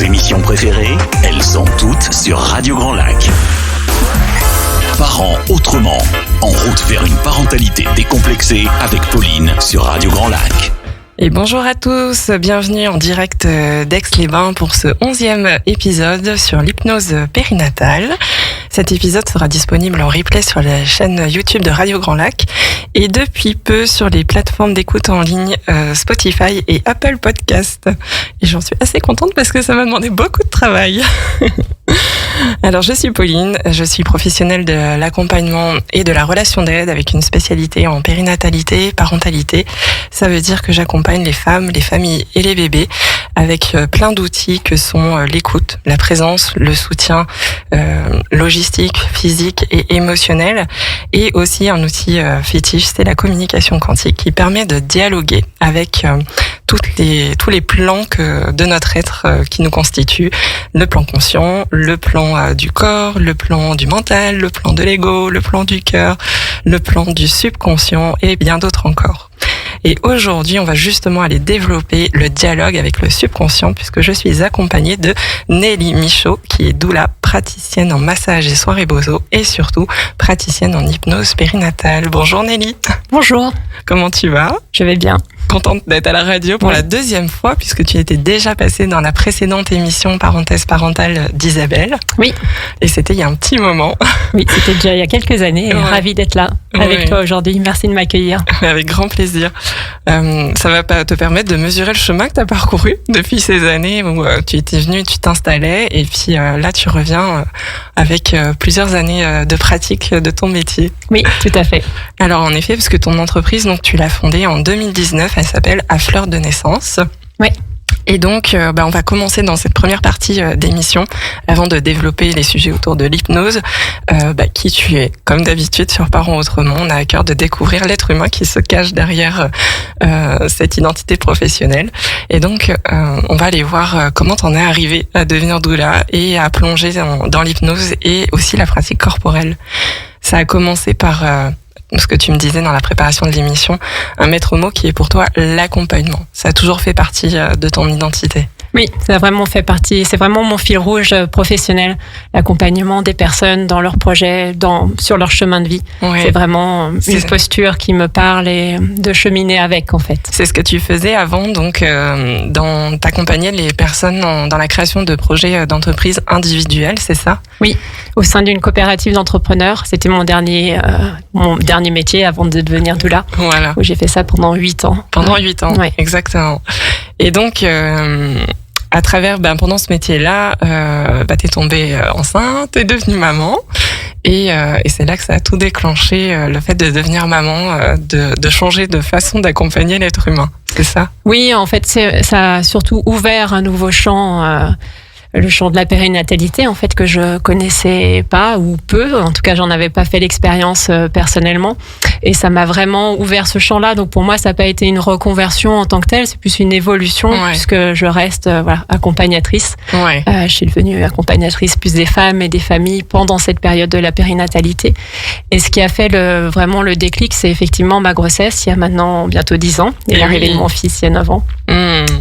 émissions préférées, elles sont toutes sur Radio Grand Lac. Parents autrement, en route vers une parentalité décomplexée avec Pauline sur Radio Grand Lac. Et bonjour à tous, bienvenue en direct d'Aix-les-Bains pour ce 11e épisode sur l'hypnose périnatale. Cet épisode sera disponible en replay sur la chaîne YouTube de Radio Grand Lac et depuis peu sur les plateformes d'écoute en ligne Spotify et Apple Podcast. Et j'en suis assez contente parce que ça m'a demandé beaucoup de travail. Alors, je suis Pauline, je suis professionnelle de l'accompagnement et de la relation d'aide avec une spécialité en périnatalité, parentalité. Ça veut dire que j'accompagne les femmes, les familles et les bébés avec plein d'outils que sont l'écoute, la présence, le soutien logistique, physique et émotionnel. Et aussi un outil fétiche, c'est la communication quantique qui permet de dialoguer avec tous les plans de notre être qui nous constitue. Le plan conscient, le plan du corps, le plan du mental, le plan de l'ego, le plan du cœur, le plan du subconscient et bien d'autres encore. Et aujourd'hui, on va justement aller développer le dialogue avec le subconscient puisque je suis accompagnée de Nelly Michaud qui est doula, praticienne en massage et soins rebozo et surtout praticienne en hypnose périnatale. Bonjour Nelly. Bonjour. Comment tu vas ? Je vais bien. Contente d'être à la radio pour la deuxième fois puisque tu étais déjà passée dans la précédente émission Parenthèse parentale d'Isabelle. Oui. Et c'était il y a un petit moment. Oui, c'était déjà il y a quelques années et ravie d'être là avec toi aujourd'hui. Merci de m'accueillir. Avec grand plaisir. Ça va te permettre de mesurer le chemin que tu as parcouru depuis ces années où tu étais venue, tu t'installais et puis là tu reviens avec plusieurs années de pratique de ton métier. Oui, tout à fait. Alors en effet, parce que ton entreprise, donc tu l'as fondée en 2019, elle s'appelle À Fleur de Naissance. Oui. Et donc, on va commencer dans cette première partie d'émission, avant de développer les sujets autour de l'hypnose, qui tu es. Comme d'habitude, sur Parents Autrement, on a à cœur de découvrir l'être humain qui se cache derrière cette identité professionnelle. Et donc, on va aller voir comment t'en es arrivé à devenir doula et à plonger dans l'hypnose et aussi la pratique corporelle. Ça a commencé par ce que tu me disais dans la préparation de l'émission, un maître mot qui est pour toi l'accompagnement. Ça a toujours fait partie de ton identité. Oui, ça a vraiment fait partie, c'est vraiment mon fil rouge professionnel, l'accompagnement des personnes dans leurs projets, sur leur chemin de vie. Ouais. C'est vraiment une posture qui me parle et de cheminer avec en fait. C'est ce que tu faisais avant, donc t'accompagnais les personnes dans la création de projets d'entreprises individuelles, c'est ça ? Oui, au sein d'une coopérative d'entrepreneurs. C'était mon dernier métier avant de devenir doula. Voilà. Où j'ai fait ça pendant 8 ans. Pendant 8 ans, ouais. Exactement. Et donc, à travers, pendant ce métier-là, t'es tombée enceinte, t'es devenue maman, et c'est là que ça a tout déclenché, le fait de devenir maman, de changer de façon d'accompagner l'être humain. C'est ça ? Oui, en fait, ça a surtout ouvert un nouveau champ. Le champ de la périnatalité, en fait, que je connaissais pas ou peu. En tout cas, j'en avais pas fait l'expérience personnellement. Et ça m'a vraiment ouvert ce champ-là. Donc, pour moi, ça n'a pas été une reconversion en tant que telle. C'est plus une évolution puisque je reste accompagnatrice. Ouais. Je suis devenue accompagnatrice plus des femmes et des familles pendant cette période de la périnatalité. Et ce qui a fait vraiment le déclic, c'est effectivement ma grossesse, il y a maintenant bientôt 10 ans. Et l'arrivée de mon fils, il y a 9 ans.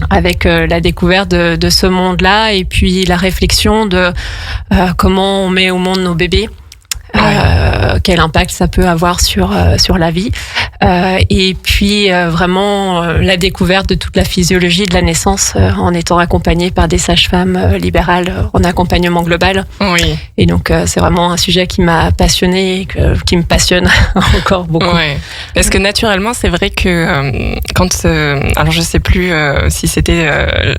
Avec la découverte de ce monde-là et puis la réflexion de comment on met au monde nos bébés, quel impact ça peut avoir sur la vie, et puis vraiment la découverte de toute la physiologie de la naissance en étant accompagnée par des sages-femmes libérales en accompagnement global. Oui. Et donc c'est vraiment un sujet qui m'a passionnée et qui me passionne encore beaucoup. Ouais. Parce que naturellement, c'est vrai que alors je sais plus si c'était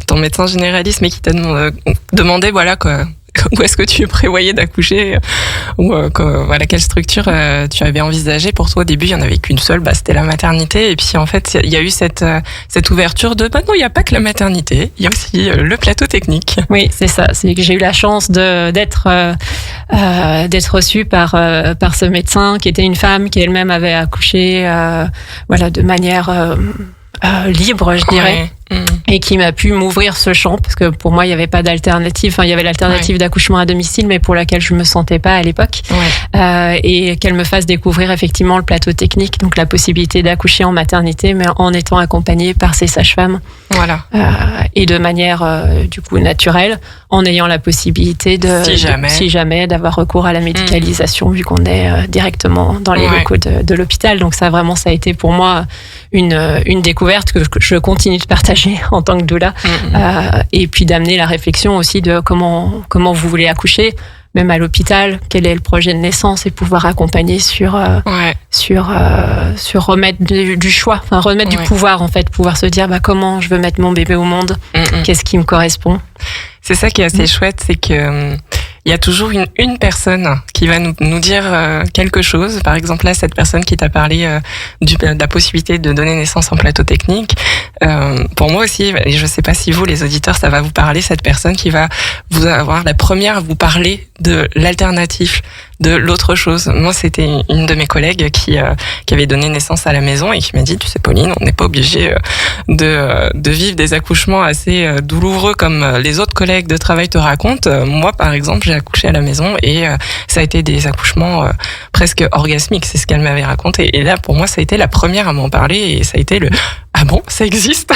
ton médecin généraliste, mais qui t'a demandé où est-ce que tu prévoyais d'accoucher ou quelle structure tu avais envisagé pour toi. Au début, il y en avait qu'une seule, c'était la maternité, et puis en fait il y a eu cette ouverture de non, il n'y a pas que la maternité, il y a aussi le plateau technique. Oui, c'est ça, c'est que j'ai eu la chance d'être reçue par ce médecin qui était une femme qui elle-même avait accouché de manière libre, je dirais. et qui m'a pu m'ouvrir ce champ, parce que pour moi il n'y avait pas d'alternative. Enfin, il y avait l'alternative d'accouchement à domicile, mais pour laquelle je me sentais pas à l'époque. Et qu'elle me fasse découvrir effectivement le plateau technique, donc la possibilité d'accoucher en maternité, mais en étant accompagnée par ses sages-femmes. Et de manière du coup naturelle, en ayant la possibilité de, si jamais, d'avoir recours à la médicalisation, vu qu'on est directement dans les locaux de l'hôpital. Donc ça a été pour moi une découverte que je continue de partager en tant que doula, et puis d'amener la réflexion aussi de comment vous voulez accoucher, même à l'hôpital, quel est le projet de naissance, et pouvoir accompagner sur remettre du choix, enfin remettre du pouvoir en fait, pouvoir se dire comment je veux mettre mon bébé au monde, qu'est-ce qui me correspond. C'est ça qui est assez chouette, c'est que il y a toujours une personne qui va nous dire quelque chose. Par exemple, là, cette personne qui t'a parlé de la possibilité de donner naissance en plateau technique. Pour moi aussi, et je sais pas si vous, les auditeurs, ça va vous parler, cette personne qui va vous avoir la première à vous parler de l'alternative, de l'autre chose. Moi, c'était une de mes collègues qui avait donné naissance à la maison et qui m'a dit, tu sais, Pauline, on n'est pas obligé de vivre des accouchements assez douloureux comme les autres collègues de travail te racontent. Moi, par exemple, j'ai accouché à la maison et ça a été des accouchements presque orgasmiques, c'est ce qu'elle m'avait raconté. Et là, pour moi, ça a été la première à m'en parler et ça a été le « Ah bon, ça existe ?»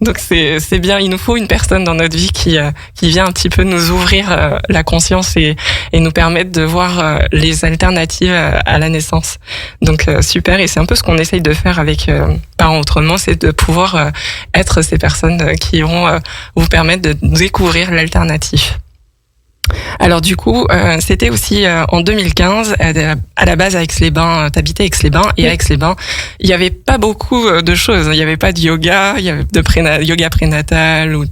Donc c'est bien, il nous faut une personne dans notre vie qui vient un petit peu nous ouvrir la conscience et nous permettre de voir les alternatives à la naissance. Donc super, et c'est un peu ce qu'on essaye de faire avec Parents Autrement, c'est de pouvoir être ces personnes qui vont vous permettre de découvrir l'alternative. Alors du coup, c'était aussi en 2015, à la base à Aix-les-Bains, t'habitais à Aix-les-Bains, et à Aix-les-Bains, il n'y avait pas beaucoup de choses. Il n'y avait pas de yoga, il y avait de yoga prénatal ou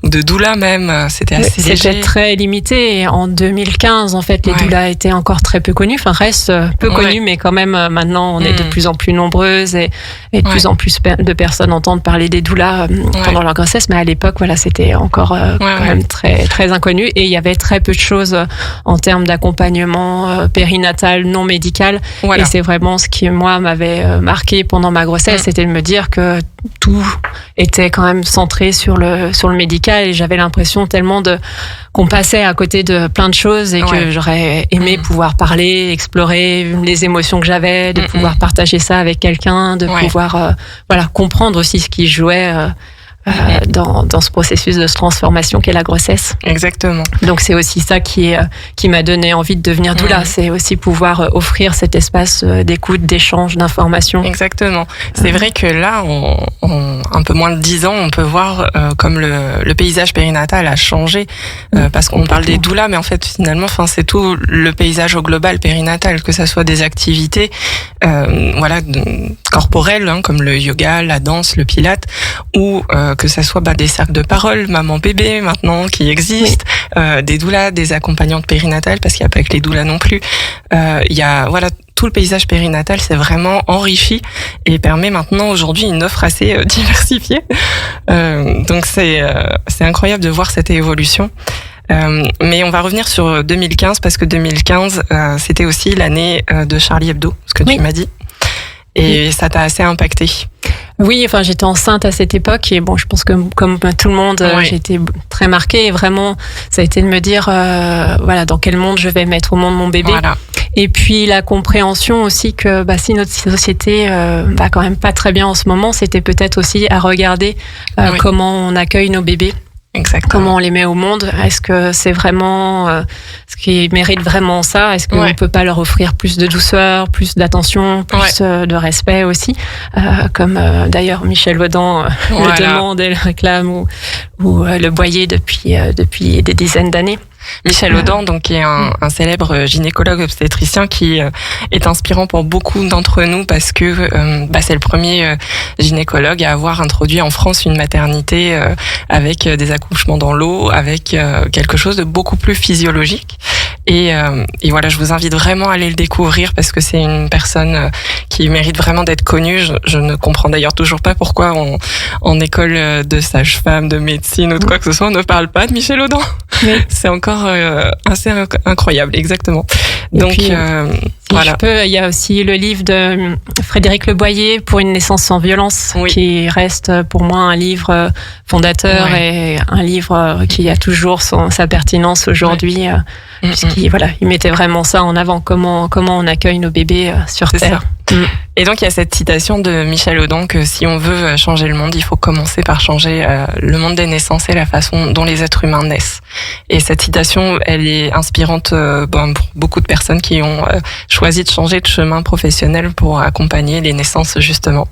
de doula même. C'était assez léger. C'était très limité. Et en 2015, en fait, les doulas étaient encore très peu connues. Enfin, restent peu connues, mais quand même, maintenant, on est de plus en plus nombreuses et de plus en plus de personnes entendent parler des doulas pendant leur grossesse. Mais à l'époque, voilà, c'était encore quand même très, très inconnu. Et il y avait très peu de choses en termes d'accompagnement périnatal, non médical. Et c'est vraiment ce qui, moi, m'avait marqué pendant ma grossesse, c'était de me dire que tout était quand même centré sur le médical, et j'avais l'impression tellement qu'on passait à côté de plein de choses, et que j'aurais aimé pouvoir parler, explorer les émotions que j'avais, de pouvoir partager ça avec quelqu'un, de pouvoir comprendre aussi ce qui jouait dans ce processus de transformation qu'est la grossesse. Exactement. Donc c'est aussi ça qui m'a donné envie de devenir doula, c'est aussi pouvoir offrir cet espace d'écoute, d'échange, d'information. Exactement. C'est vrai que là, en un peu moins de 10 ans, on peut voir comme le paysage périnatal a changé, parce qu'on parle des doulas, mais en fait finalement, c'est tout le paysage au global périnatal, que ça soit des activités corporelles, comme le yoga, la danse, le pilate, ou que ça soit des cercles de parole, maman-bébé maintenant qui existent, des doulas, des accompagnantes périnatales, parce qu'il n'y a pas que les doulas non plus. Il y a tout le paysage périnatal s'est vraiment enrichi et permet maintenant aujourd'hui une offre assez diversifiée. Donc c'est incroyable de voir cette évolution. Mais on va revenir sur 2015, parce que 2015 c'était aussi l'année de Charlie Hebdo, ce que tu m'as dit. Et ça t'a assez impacté. Oui, enfin j'étais enceinte à cette époque, et bon, je pense que comme tout le monde, j'ai été très marquée, et vraiment ça a été de me dire dans quel monde je vais mettre au monde mon bébé. Et puis la compréhension aussi que si notre société va quand même pas très bien en ce moment, c'était peut-être aussi à regarder comment on accueille nos bébés. Exactement. Comment on les met au monde? Est-ce que c'est vraiment ce qui mérite vraiment ça? Est-ce qu'on peut pas leur offrir plus de douceur, plus d'attention, plus de respect aussi, comme d'ailleurs Michel Audin le demande et le réclame, ou le Boyer depuis des dizaines d'années. Michel Audin, donc, qui est un célèbre gynécologue obstétricien qui est inspirant pour beaucoup d'entre nous, parce que c'est le premier gynécologue à avoir introduit en France une maternité avec des accouchements dans l'eau, avec quelque chose de beaucoup plus physiologique. Et voilà, je vous invite vraiment à aller le découvrir, parce que c'est une personne qui mérite vraiment d'être connue. Je ne comprends d'ailleurs toujours pas pourquoi en école de sage-femme, de médecine ou de quoi que ce soit, on ne parle pas de Michel Audin. C'est encore assez incroyable, exactement. Donc, puis, Voilà. Il y a aussi le livre de Frédéric Leboyer, Pour une naissance sans violence, qui reste pour moi un livre fondateur et un livre qui a toujours sa pertinence aujourd'hui, puisqu'il il mettait vraiment ça en avant, comment on accueille nos bébés sur Terre. Et donc il y a cette citation de Michel Audin que si on veut changer le monde, il faut commencer par changer le monde des naissances et la façon dont les êtres humains naissent. Et cette citation, elle est inspirante pour beaucoup de personnes qui ont choisi de changer de chemin professionnel pour accompagner les naissances justement.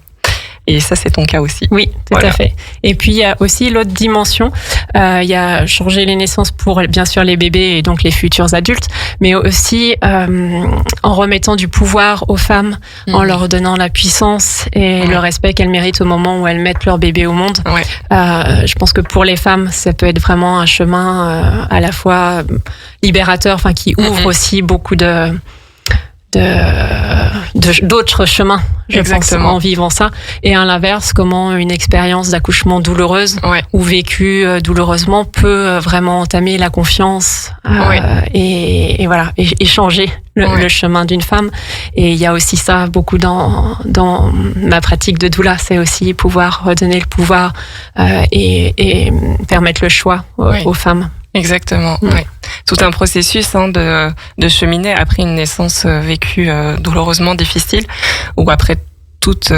Et ça, c'est ton cas aussi. Oui, tout à fait. Et puis, il y a aussi l'autre dimension. Il y a changer les naissances pour, bien sûr, les bébés et donc les futurs adultes, mais aussi en remettant du pouvoir aux femmes, en leur donnant la puissance et le respect qu'elles méritent au moment où elles mettent leur bébé au monde. Je pense que pour les femmes, ça peut être vraiment un chemin à la fois libérateur, qui ouvre aussi beaucoup d'autres chemins, je pense, en vivant ça. Et à l'inverse, comment une expérience d'accouchement douloureuse ou vécue douloureusement peut vraiment entamer la confiance et changer le chemin d'une femme. Et il y a aussi ça beaucoup dans ma pratique de doula, c'est aussi pouvoir redonner le pouvoir et permettre le choix aux femmes. Exactement, tout un processus de cheminer après une naissance vécue douloureusement difficile ou après toute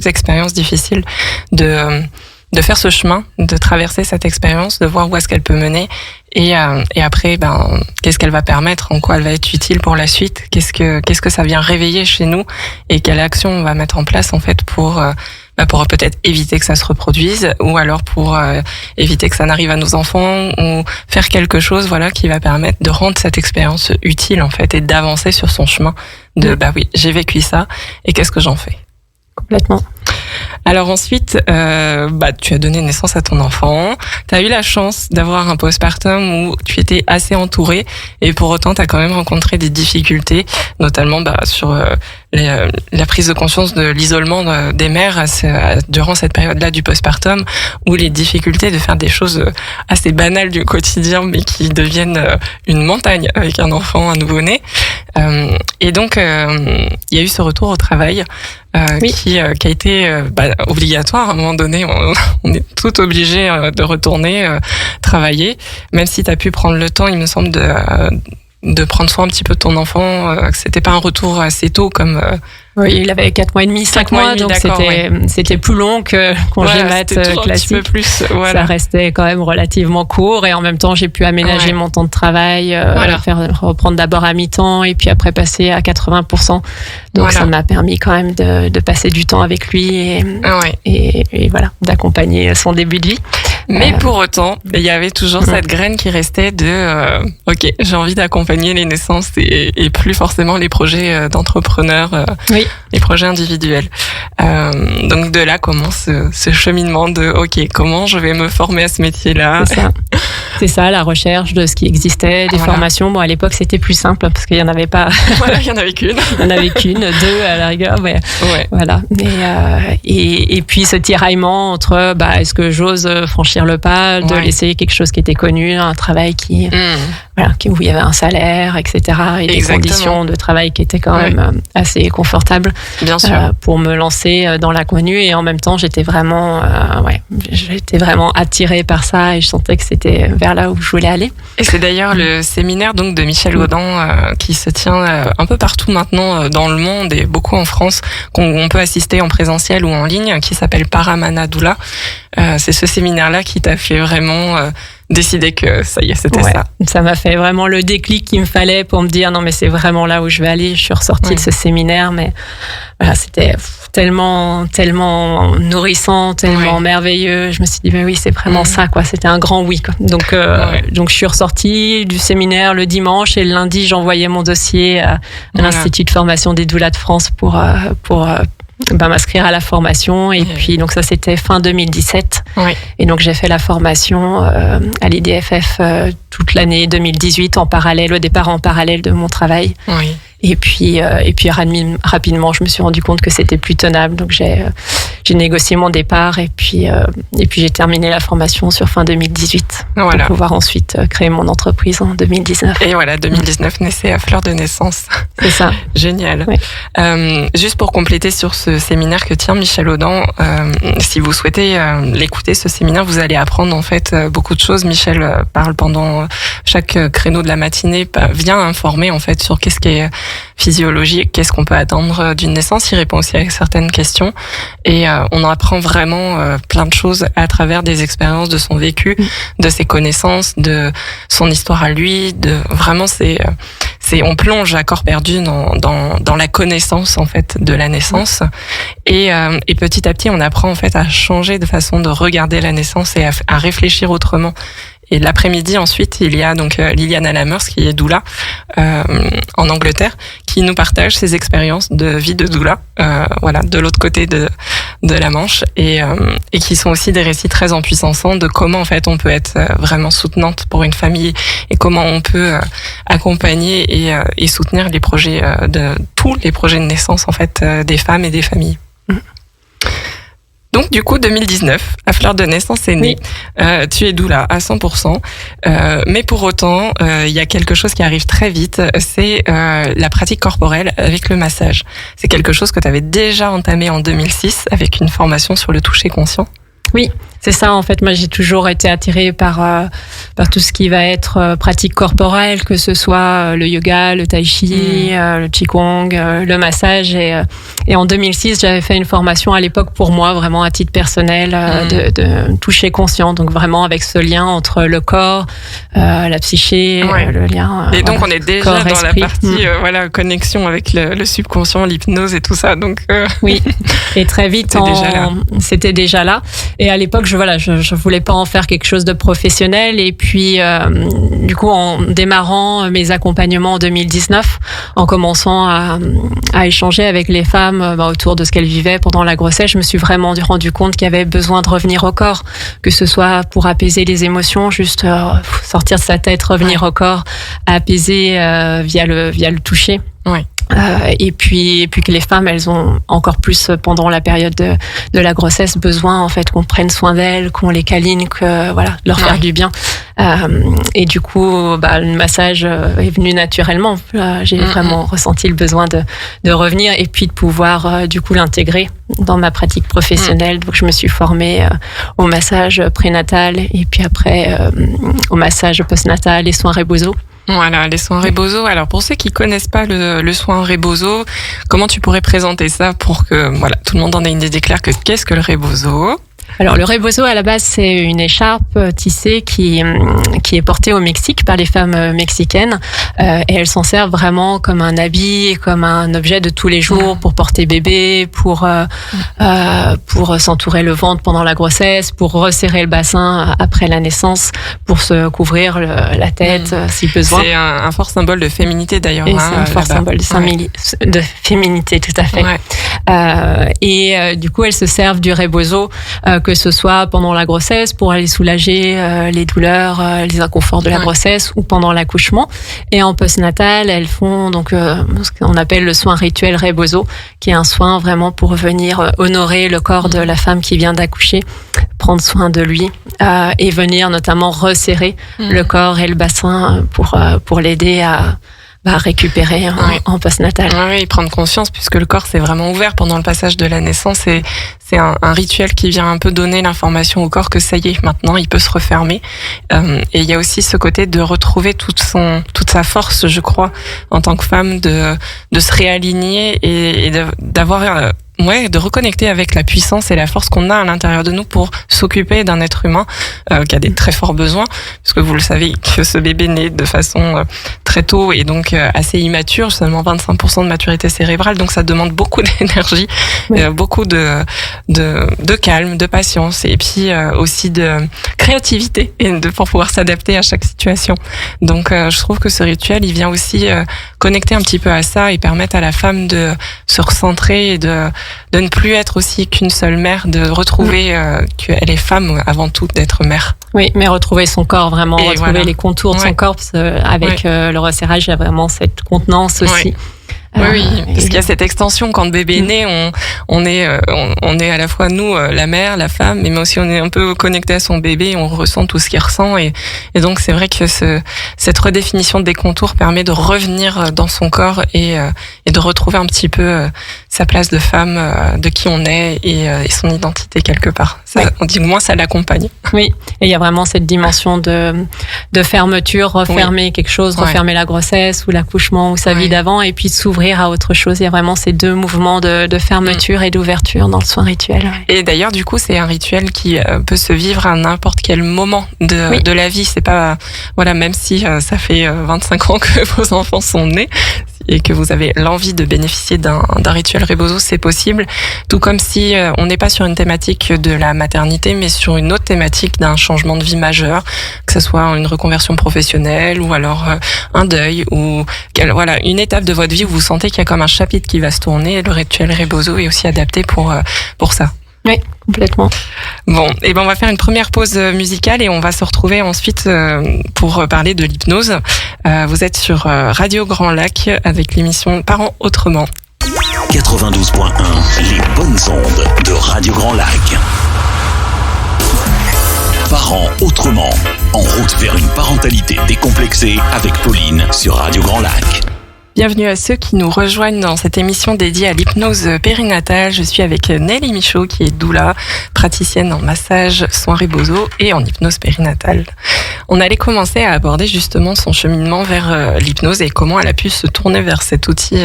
expérience difficile de faire ce chemin, de traverser cette expérience, de voir où est-ce qu'elle peut mener et après qu'est-ce qu'elle va permettre, en quoi elle va être utile pour la suite, qu'est-ce que ça vient réveiller chez nous et quelle action on va mettre en place en fait pour peut-être éviter que ça se reproduise ou alors pour éviter que ça n'arrive à nos enfants ou faire quelque chose qui va permettre de rendre cette expérience utile en fait et d'avancer sur son chemin de j'ai vécu ça et qu'est-ce que j'en fais. Complètement. Alors ensuite, tu as donné naissance à ton enfant. Tu as eu la chance d'avoir un postpartum où tu étais assez entourée et pour autant, tu as quand même rencontré des difficultés, notamment sur la prise de conscience de l'isolement des mères durant cette période-là du postpartum où les difficultés de faire des choses assez banales du quotidien mais qui deviennent une montagne avec un enfant, un nouveau-né. Et donc, il y a eu ce retour au travail qui a été obligatoire. À un moment donné, on est tout obligé de retourner travailler, même si tu as pu prendre le temps, il me semble, de prendre soin un petit peu de ton enfant, que c'était pas un retour assez tôt comme... Oui, il avait 4 mois et demi, 5 mois, donc c'était plus long que congé mat classique. Un petit peu plus, Ça restait quand même relativement court et en même temps, j'ai pu aménager mon temps de travail, reprendre d'abord à mi-temps et puis après passer à 80%. Donc ça m'a permis quand même de passer du temps avec lui et d'accompagner son début de vie. Mais pour autant, il y avait toujours cette graine qui restait de ok, j'ai envie d'accompagner les naissances et plus forcément les projets d'entrepreneurs, les projets individuels. Donc de là commence ce cheminement de ok, comment je vais me former à ce métier-là. C'est ça, la recherche de ce qui existait, des formations. Bon, à l'époque, c'était plus simple parce qu'il n'y en avait pas. Il n'y en avait qu'une. Il n'y en avait qu'une, 2 à la rigueur. Mais voilà. Et puis ce tiraillement entre est-ce que j'ose franchir le pas, de laisser quelque chose qui était connu, un travail où il y avait un salaire, etc. Et des conditions de travail qui étaient quand même assez confortables. Bien sûr. Pour me lancer dans l'inconnu. Et en même temps, j'étais vraiment attirée par ça et je sentais que c'était vers là où je voulais aller. Et c'est d'ailleurs le séminaire donc de Michel Audin qui se tient un peu partout maintenant dans le monde et beaucoup en France qu'on peut assister en présentiel ou en ligne, qui s'appelle Paramana Doula. C'est ce séminaire-là qui t'a fait vraiment décider que ça y est, c'était ça. Ça m'a fait vraiment le déclic qu'il me fallait pour me dire non mais c'est vraiment là où je vais aller. Je suis ressortie de ce séminaire, mais c'était tellement nourrissant, tellement merveilleux. Je me suis dit mais oui, c'est vraiment ça quoi. C'était un grand oui quoi. Donc je suis ressortie du séminaire le dimanche et le lundi j'envoyais mon dossier à l'Institut de formation des doulas de France pour m'inscrire à la formation et puis donc ça c'était fin 2017 et donc j'ai fait la formation à l'IDFF toute l'année 2018 au départ en parallèle de mon travail Et puis rapidement, je me suis rendu compte que c'était plus tenable. Donc j'ai négocié mon départ et puis j'ai terminé la formation sur fin 2018 pour pouvoir ensuite créer mon entreprise en 2019. Et voilà, 2019 naissait à fleur de naissance. C'est ça. Génial. Oui. Juste pour compléter sur ce séminaire que tient Michel Audin, si vous souhaitez l'écouter, ce séminaire, vous allez apprendre en fait beaucoup de choses. Michel parle pendant chaque créneau de la matinée, vient informer en fait sur qu'est-ce qui est physiologique, qu'est-ce qu'on peut attendre d'une naissance. Il répond aussi à certaines questions et on apprend vraiment plein de choses à travers des expériences de son vécu, de ses connaissances, de son histoire à lui. Vraiment, on plonge à corps perdu dans la connaissance en fait de la naissance et petit à petit on apprend en fait à changer de façon de regarder la naissance et à réfléchir autrement. Et l'après-midi, ensuite, il y a donc Liliane Alamers, qui est doula en Angleterre, qui nous partage ses expériences de vie de doula, de l'autre côté de la Manche, et qui sont aussi des récits très empuissants de comment en fait on peut être vraiment soutenante pour une famille et comment on peut accompagner et soutenir les projets tous les projets de naissance en fait des femmes et des familles. Donc du coup 2019, à fleur de naissance est née. Oui. Tu es doula à 100%, mais pour autant il y a quelque chose qui arrive très vite, c'est la pratique corporelle avec le massage. C'est quelque chose que tu avais déjà entamé en 2006 avec une formation sur le toucher conscient. Oui, c'est ça. En fait, moi, j'ai toujours été attirée par tout ce qui va être pratique corporelle, que ce soit le yoga, le tai chi, le qigong, le massage. Et en 2006, j'avais fait une formation à l'époque pour moi, vraiment à titre personnel, de toucher conscient. Donc vraiment avec ce lien entre le corps, la psyché, le lien. Et donc on est déjà corps, dans esprit. La partie connexion avec le subconscient, l'hypnose et tout ça. Donc oui. Et très vite, c'était déjà là. Et à l'époque, je voulais pas en faire quelque chose de professionnel. Et puis, du coup, en démarrant mes accompagnements en 2019, en commençant à échanger avec les femmes autour de ce qu'elles vivaient pendant la grossesse, je me suis vraiment rendu compte qu'il y avait besoin de revenir au corps, que ce soit pour apaiser les émotions, juste sortir de sa tête, revenir au corps, apaiser via le toucher. Oui. Et puis que les femmes, elles ont encore plus pendant la période de la grossesse besoin en fait qu'on prenne soin d'elles, qu'on les câline, que leur faire du bien. Et du coup, le massage est venu naturellement. J'ai vraiment ressenti le besoin de revenir et puis de pouvoir du coup l'intégrer dans ma pratique professionnelle. Donc je me suis formée au massage prénatal et puis après au massage postnatal et soins Rebozo. Voilà, les soins Rebozo. Alors pour ceux qui connaissent pas le soin Rebozo, comment tu pourrais présenter ça pour que tout le monde en ait une idée claire que qu'est-ce que le Rebozo ? Alors le Rebozo à la base c'est une écharpe tissée qui est portée au Mexique par les femmes mexicaines et elles s'en servent vraiment comme un habit, comme un objet de tous les jours pour porter bébé, pour s'entourer le ventre pendant la grossesse, pour resserrer le bassin après la naissance, pour se couvrir la tête si besoin. C'est un fort symbole de féminité d'ailleurs. Et c'est un fort symbole de féminité, tout à fait. Ouais. Et du coup elles se servent du Rebozo que ce soit pendant la grossesse pour aller soulager les douleurs, les inconforts de la grossesse ou pendant l'accouchement. Et en postnatal, elles font donc ce qu'on appelle le soin rituel Rebozo, qui est un soin vraiment pour venir honorer le corps de la femme qui vient d'accoucher, prendre soin de lui et venir notamment resserrer le corps et le bassin pour l'aider à récupérer en postnatal. Oui, prendre conscience puisque le corps s'est vraiment ouvert pendant le passage de la naissance et c'est un rituel qui vient un peu donner l'information au corps que ça y est, maintenant il peut se refermer. Et il y a aussi ce côté de retrouver toute sa force, je crois, en tant que femme, de se réaligner et d'avoir de reconnecter avec la puissance et la force qu'on a à l'intérieur de nous pour s'occuper d'un être humain qui a des très forts besoins, parce que vous le savez que ce bébé naît de façon très tôt et donc assez immature, seulement 25% de maturité cérébrale, donc ça demande beaucoup d'énergie, beaucoup de calme, de patience et puis aussi de créativité et pour pouvoir s'adapter à chaque situation. Donc je trouve que ce rituel, il vient aussi connecter un petit peu à ça et permettre à la femme de se recentrer et de ne plus être aussi qu'une seule mère, de retrouver qu'elle est femme avant tout, d'être mère. Oui, mais retrouver son corps, vraiment, Et retrouver les contours de son corps, parce qu'avec le resserrage, il y a vraiment cette contenance aussi. Oui, parce qu'il y a cette extension quand le bébé est né, on est à la fois nous, la mère, la femme, mais aussi on est un peu connecté à son bébé, on ressent tout ce qu'il ressent, et donc c'est vrai que cette redéfinition des contours permet de revenir dans son corps et de retrouver un petit peu sa place de femme, de qui on est et son identité quelque part. Ça, on dit moins ça l'accompagne. Oui, et il y a vraiment cette dimension de fermeture, refermer quelque chose, refermer la grossesse ou l'accouchement ou sa vie d'avant, et puis de s'ouvrir à autre chose. Il y a vraiment ces deux mouvements de fermeture et d'ouverture dans le soin rituel. Et d'ailleurs, du coup, c'est un rituel qui peut se vivre à n'importe quel moment de la vie. C'est pas, même si ça fait 25 ans que vos enfants sont nés et que vous avez l'envie de bénéficier d'un rituel Rebozo, c'est possible. Tout comme si on n'est pas sur une thématique de la maternité, mais sur une autre thématique d'un changement de vie majeur, que ce soit une reconversion professionnelle ou alors un deuil ou une étape de votre vie où vous sentez qu'il y a comme un chapitre qui va se tourner. Le rituel Rebozo est aussi adapté pour ça. Oui, complètement. Bon, et on va faire une première pause musicale et on va se retrouver ensuite pour parler de l'hypnose. Vous êtes sur Radio Grand Lac avec l'émission Parents Autrement. 92.1, les bonnes ondes de Radio Grand Lac. Parents Autrement, en route vers une parentalité décomplexée avec Pauline sur Radio Grand Lac. Bienvenue à ceux qui nous rejoignent dans cette émission dédiée à l'hypnose périnatale. Je suis avec Nelly Michaud qui est doula, praticienne en massage, soins Rebozo et en hypnose périnatale. On allait commencer à aborder justement son cheminement vers l'hypnose et comment elle a pu se tourner vers cet outil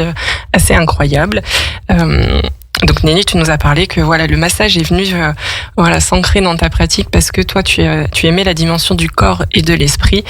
assez incroyable. Donc Nelly, tu nous as parlé que le massage est venu s'ancrer dans ta pratique parce que toi tu aimais la dimension du corps et de l'esprit,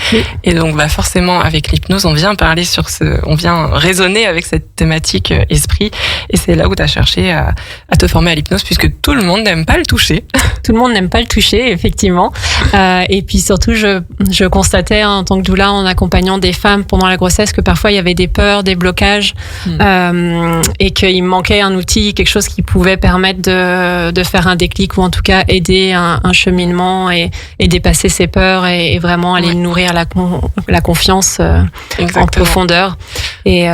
et donc forcément avec l'hypnose on vient raisonner avec cette thématique esprit, et c'est là où tu as cherché à te former à l'hypnose puisque tout le monde n'aime pas le toucher. Tout le monde n'aime pas le toucher, effectivement. Et puis surtout je constatais en tant que doula en accompagnant des femmes pendant la grossesse que parfois il y avait des peurs, des blocages, et qu'il me manquait un outil, quelque chose qui pouvait permettre de faire un déclic ou en tout cas aider un cheminement et dépasser ses peurs et vraiment aller nourrir la confiance en profondeur. Et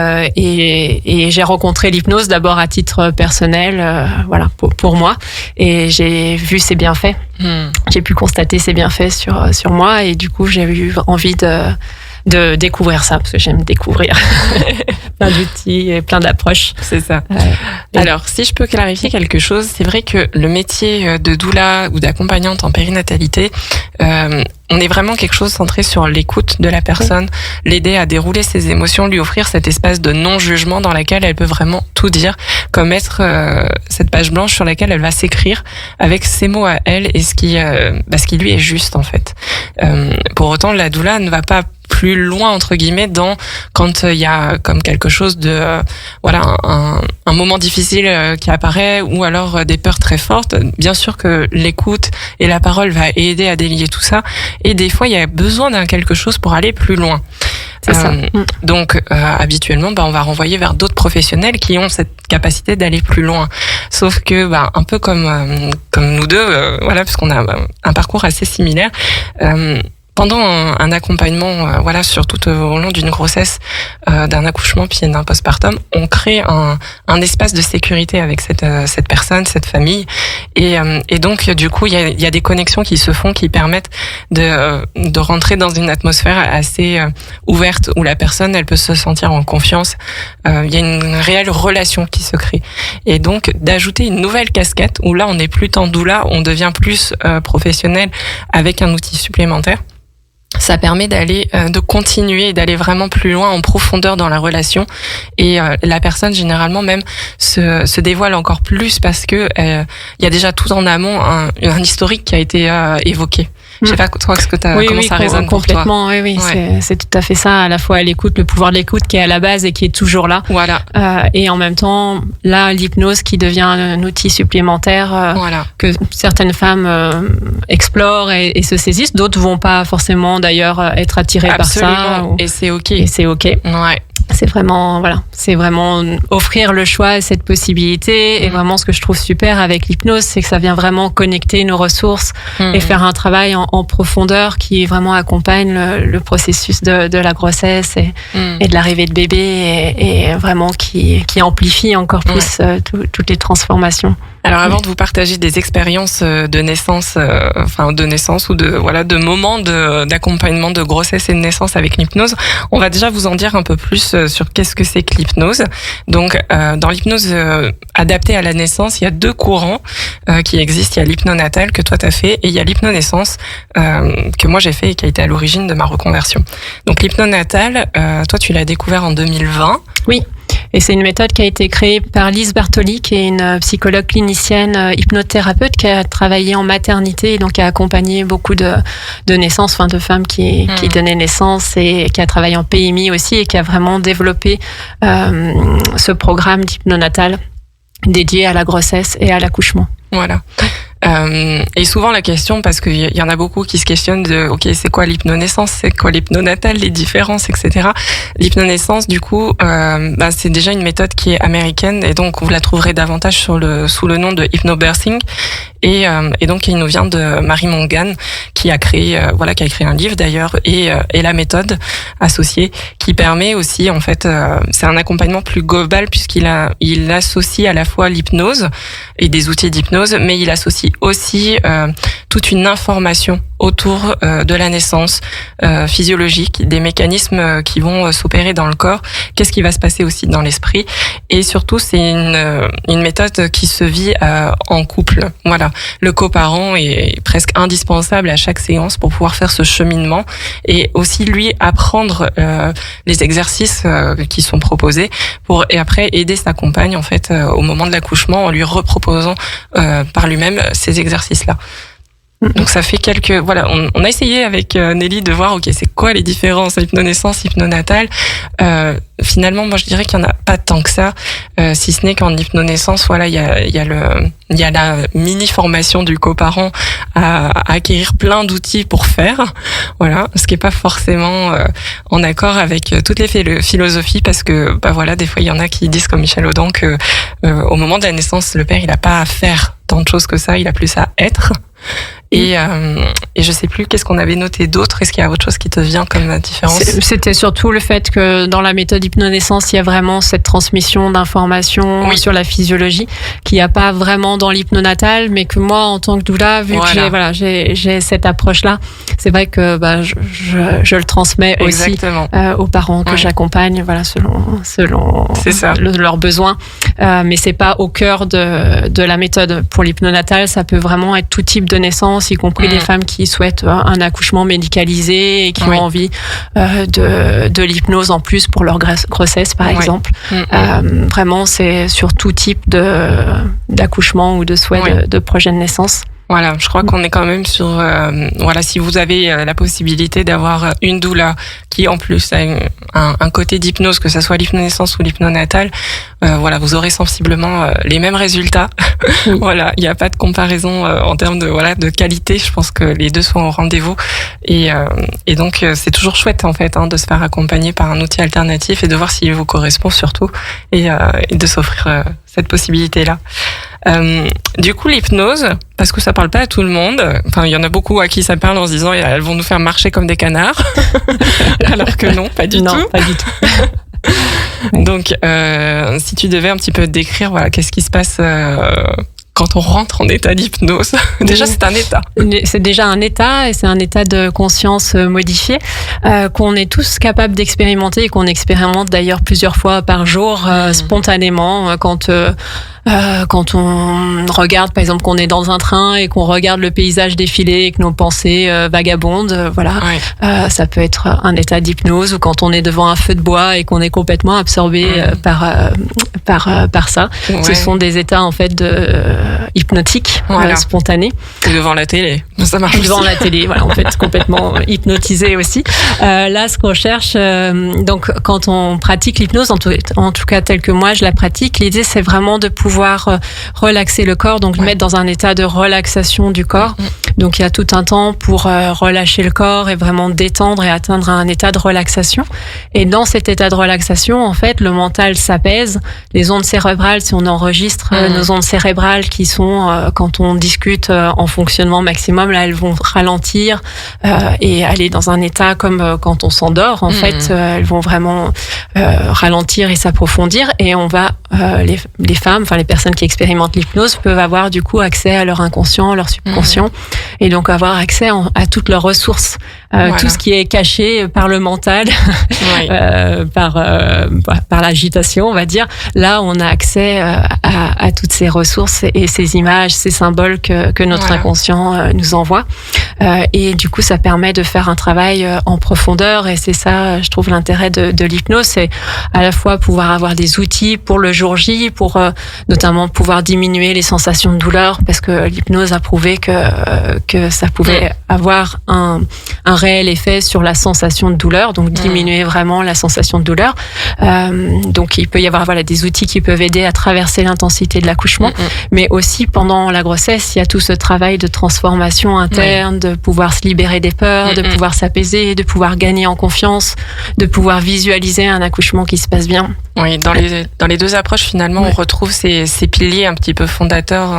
j'ai rencontré l'hypnose d'abord à titre personnel, pour moi, et j'ai vu ses bienfaits. J'ai pu constater ses bienfaits sur moi, et du coup j'ai eu envie de découvrir ça, parce que j'aime découvrir plein d'outils et plein d'approches. C'est ça. Alors, si je peux clarifier quelque chose, c'est vrai que le métier de doula ou d'accompagnante en périnatalité, on est vraiment quelque chose centré sur l'écoute de la personne, l'aider à dérouler ses émotions, lui offrir cet espace de non-jugement dans laquelle elle peut vraiment tout dire, comme être cette page blanche sur laquelle elle va s'écrire avec ses mots à elle et ce qui lui est juste en fait. Pour autant, la doula ne va pas plus loin entre guillemets quand il y a comme quelque chose de un moment difficile qui apparaît ou alors des peurs très fortes. Bien sûr que l'écoute et la parole va aider à délier tout ça, et des fois il y a besoin d'un quelque chose pour aller plus loin. C'est ça. Donc habituellement on va renvoyer vers d'autres professionnels qui ont cette capacité d'aller plus loin. Sauf que un peu comme nous deux, puisqu'on a un parcours assez similaire. Pendant un accompagnement, surtout au long d'une grossesse, d'un accouchement puis d'un postpartum, on crée un espace de sécurité avec cette personne, cette famille, et donc du coup il y a des connexions qui se font qui permettent de rentrer dans une atmosphère assez ouverte où la personne elle peut se sentir en confiance. Il y a une réelle relation qui se crée, et donc d'ajouter une nouvelle casquette où là on n'est plus tant doula, on devient plus professionnel avec un outil supplémentaire. Ça permet de continuer et d'aller vraiment plus loin en profondeur dans la relation, et la personne généralement même se dévoile encore plus parce que il y a déjà tout en amont un historique qui a été évoqué. Je sais pas toi comment ça résonne pour toi. Complètement, oui, c'est tout à fait ça. À la fois l'écoute, le pouvoir de l'écoute qui est à la base et qui est toujours là. Et en même temps, là, l'hypnose qui devient un outil supplémentaire que certaines femmes explorent et se saisissent. D'autres vont pas forcément d'ailleurs être attirées par ça. Et c'est ok. Et c'est ok. Ouais. c'est vraiment offrir le choix et cette possibilité. Et vraiment, ce que je trouve super avec l'hypnose, c'est que ça vient vraiment connecter nos ressources et faire un travail en profondeur qui vraiment accompagne le processus de la grossesse et de l'arrivée de bébé et vraiment qui amplifie encore plus toutes les transformations. Alors avant de vous partager des expériences de naissance, ou de moments d'accompagnement de grossesse et de naissance avec l'hypnose, on va déjà vous en dire un peu plus sur qu'est-ce que c'est que l'hypnose. Donc dans l'hypnose adaptée à la naissance, il y a 2 courants qui existent. Il y a l'hypnonatal que toi t'as fait et il y a l'hypnonaissance que moi j'ai fait et qui a été à l'origine de ma reconversion. Donc l'hypnonatal, toi tu l'as découvert en 2020. Oui. Et c'est une méthode qui a été créée par Lise Bartoli, qui est une psychologue clinicienne, hypnothérapeute, qui a travaillé en maternité et donc a accompagné beaucoup de naissances, de femmes qui donnaient naissance et qui a travaillé en PMI aussi et qui a vraiment développé ce programme d'hypnonatal dédié à la grossesse et à l'accouchement. Voilà. Et souvent la question, parce qu'il y en a beaucoup qui se questionnent de ok, c'est quoi l'hypnonaissance, c'est quoi l'hypnonatal, les différences, etc. L'hypnonaissance, du coup, c'est déjà une méthode qui est américaine et donc vous la trouverez davantage sous le nom de hypnobirthing. Et donc il nous vient de Mary Mongan qui a créé un livre d'ailleurs et la méthode associée qui permet aussi en fait c'est un accompagnement plus global puisqu'il associe à la fois l'hypnose et des outils d'hypnose, mais il associe aussi toute une information autour de la naissance physiologique, des mécanismes qui vont s'opérer dans le corps, qu'est-ce qui va se passer aussi dans l'esprit, et surtout c'est une méthode qui se vit en couple. Voilà, le coparent est presque indispensable à chaque séance pour pouvoir faire ce cheminement et aussi lui apprendre les exercices qui sont proposés et après aider sa compagne en fait au moment de l'accouchement en lui reproposant par lui-même ces exercices-là. Donc ça fait on a essayé avec Nelly de voir c'est quoi les différences hypnonaissance, hypnonatal. Finalement moi je dirais qu'il y en a pas tant que ça, si ce n'est qu'en hypnonaissance il y a la mini formation du coparent à acquérir plein d'outils pour faire, ce qui est pas forcément en accord avec toutes les philosophies parce que des fois il y en a qui disent comme Michel Audin que au moment de la naissance le père il a pas à faire tant de choses que ça, il a plus à être. Et je sais plus qu'est-ce qu'on avait noté d'autre. Est-ce qu'il y a autre chose qui te vient comme différence? C'était surtout le fait que dans la méthode hypnonaissance, il y a vraiment cette transmission d'informations sur la physiologie qu'il n'y a pas vraiment dans l'hypnonatal, mais que moi, en tant que doula, vu que j'ai cette approche-là, c'est vrai que je le transmets aussi aux parents que j'accompagne, selon leurs besoins. Mais c'est pas au cœur de la méthode. Pour l'hypnonatal, ça peut vraiment être tout type de naissance, y compris des femmes qui souhaitent un accouchement médicalisé et qui ont envie de l'hypnose en plus pour leur grossesse, par exemple. Vraiment, c'est sur tout type d'accouchement ou de souhait de projet de naissance. Voilà, je crois qu'on est quand même sur si vous avez la possibilité d'avoir une doula qui en plus a un côté d'hypnose, que ça soit l'hypnonaissance ou l'hypnonatal, vous aurez sensiblement les mêmes résultats. Il n'y a pas de comparaison en termes de qualité. Je pense que les deux sont au rendez-vous et donc c'est toujours chouette en fait de se faire accompagner par un outil alternatif et de voir s'il vous correspond surtout et de s'offrir cette possibilité-là. Du coup, l'hypnose, parce que ça parle pas à tout le monde. Enfin, il y en a beaucoup à qui ça parle en se disant elles vont nous faire marcher comme des canards, alors que non, pas du tout. Non, pas du tout. Donc, si tu devais un petit peu décrire, qu'est-ce qui se passe quand on rentre en état d'hypnose? Déjà, c'est un état. C'est déjà un état et c'est un état de conscience modifié qu'on est tous capables d'expérimenter et qu'on expérimente d'ailleurs plusieurs fois par jour spontanément quand on regarde, par exemple, qu'on est dans un train et qu'on regarde le paysage défiler et que nos pensées vagabondent, ça peut être un état d'hypnose, ou quand on est devant un feu de bois et qu'on est complètement absorbé par ça. Ce sont des états en fait hypnotiques, spontanés. Ou devant la télé, ça marche. Devant la télé, en fait, complètement hypnotisé aussi. Là, ce qu'on cherche, donc quand on pratique l'hypnose, en tout cas tel que moi je la pratique, l'idée c'est vraiment de pouvoir relaxer le corps, donc le mettre dans un état de relaxation du corps, Donc il y a tout un temps pour relâcher le corps et vraiment détendre et atteindre un état de relaxation. Et dans cet état de relaxation, en fait, le mental s'apaise. Les ondes cérébrales, si on enregistre nos ondes cérébrales qui sont, quand on discute en fonctionnement maximum, là, elles vont ralentir et aller dans un état comme quand on s'endort. En fait, elles vont vraiment ralentir et s'approfondir. Et on va, les femmes, enfin les personnes qui expérimentent l'hypnose peuvent avoir du coup accès à leur inconscient, leur subconscient, et donc avoir accès à toutes leurs ressources, tout ce qui est caché par le mental, par l'agitation, on va dire. Là, on a accès à toutes ces ressources et ces images, ces symboles que notre inconscient nous envoie. Et du coup, ça permet de faire un travail en profondeur. Et c'est ça, je trouve, l'intérêt de l'hypnose, c'est à la fois pouvoir avoir des outils pour le jour J, pour notamment pouvoir diminuer les sensations de douleur, parce que l'hypnose a prouvé que ça pouvait avoir un réel effet sur la sensation de douleur, donc diminuer vraiment la sensation de douleur. Donc il peut y avoir des outils qui peuvent aider à traverser l'intensité de l'accouchement, mais aussi pendant la grossesse, il y a tout ce travail de transformation interne, de pouvoir se libérer des peurs, de pouvoir s'apaiser, de pouvoir gagner en confiance, de pouvoir visualiser un accouchement qui se passe bien. Oui, dans les deux approches, finalement, on retrouve ces piliers un petit peu fondateurs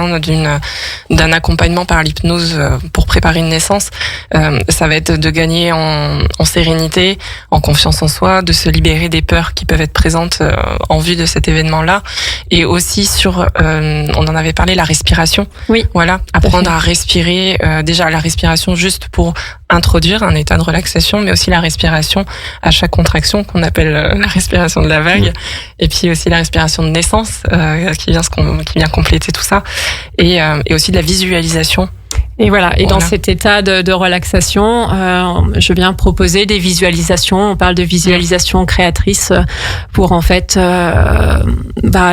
d'un accompagnement par l'hypnose pour préparer une naissance. Ça va être de gagner en sérénité, en confiance en soi, de se libérer des peurs qui peuvent être présentes en vue de cet événement-là, et aussi sur, on en avait parlé, la respiration. Oui. Voilà, apprendre à respirer. Déjà la respiration juste pour introduire un état de relaxation, mais aussi la respiration à chaque contraction qu'on appelle la respiration de la vague, et puis aussi la respiration de naissance qui vient compléter tout ça, et aussi de la visualisation. Et voilà. Et dans cet état de relaxation, je viens proposer des visualisations. On parle de visualisation créatrice pour en fait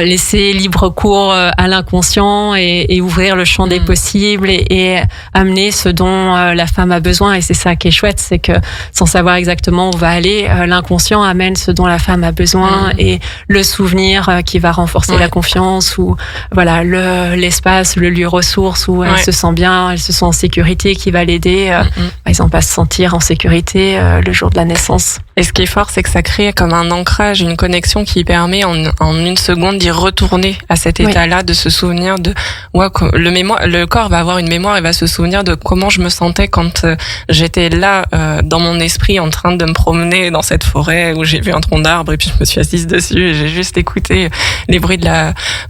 laisser libre cours à l'inconscient et ouvrir le champ des possibles et amener ce dont la femme a besoin. Et c'est ça qui est chouette, c'est que sans savoir exactement où on va aller, l'inconscient amène ce dont la femme a besoin et le souvenir qui va renforcer la confiance, ou voilà l'espace, le lieu ressource où elle se sent bien, elle se sent en sécurité, qui va l'aider, par exemple, à se sentir en sécurité le jour de la naissance. Et ce qui est fort, c'est que ça crée comme un ancrage, une connexion qui permet en une seconde d'y retourner à cet état-là, de se souvenir de le corps va avoir une mémoire et va se souvenir de comment je me sentais quand j'étais là dans mon esprit en train de me promener dans cette forêt où j'ai vu un tronc d'arbre et puis je me suis assise dessus et j'ai juste écouté les bruits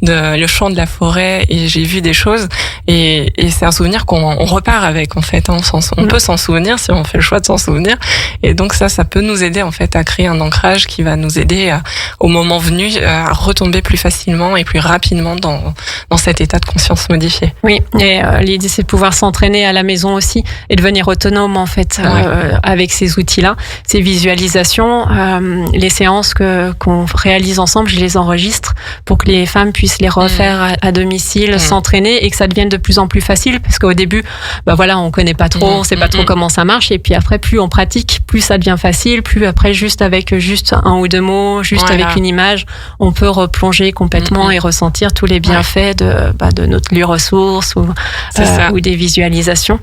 le chant de la forêt et j'ai vu des choses, et c'est un souvenir qu'on repart avec, en fait. On peut s'en souvenir si on fait le choix de s'en souvenir, et donc ça peut nous aider, en fait, à créer un ancrage qui va nous aider au moment venu à retomber plus facilement et plus rapidement dans cet état de conscience modifié. Oui, et l'idée, c'est de pouvoir s'entraîner à la maison aussi et devenir autonome, en fait, avec ces outils-là, ces visualisations. Les séances qu'on réalise ensemble, je les enregistre pour que les femmes puissent les refaire à domicile, s'entraîner, et que ça devienne de plus en plus facile, parce qu'au début, on connaît pas trop, on sait pas trop comment ça marche, et puis après, plus on pratique, plus ça devient facile, plus après, avec un ou deux mots, avec une image, on peut replonger complètement et ressentir tous les bienfaits de notre lieu ressource ou des visualisations.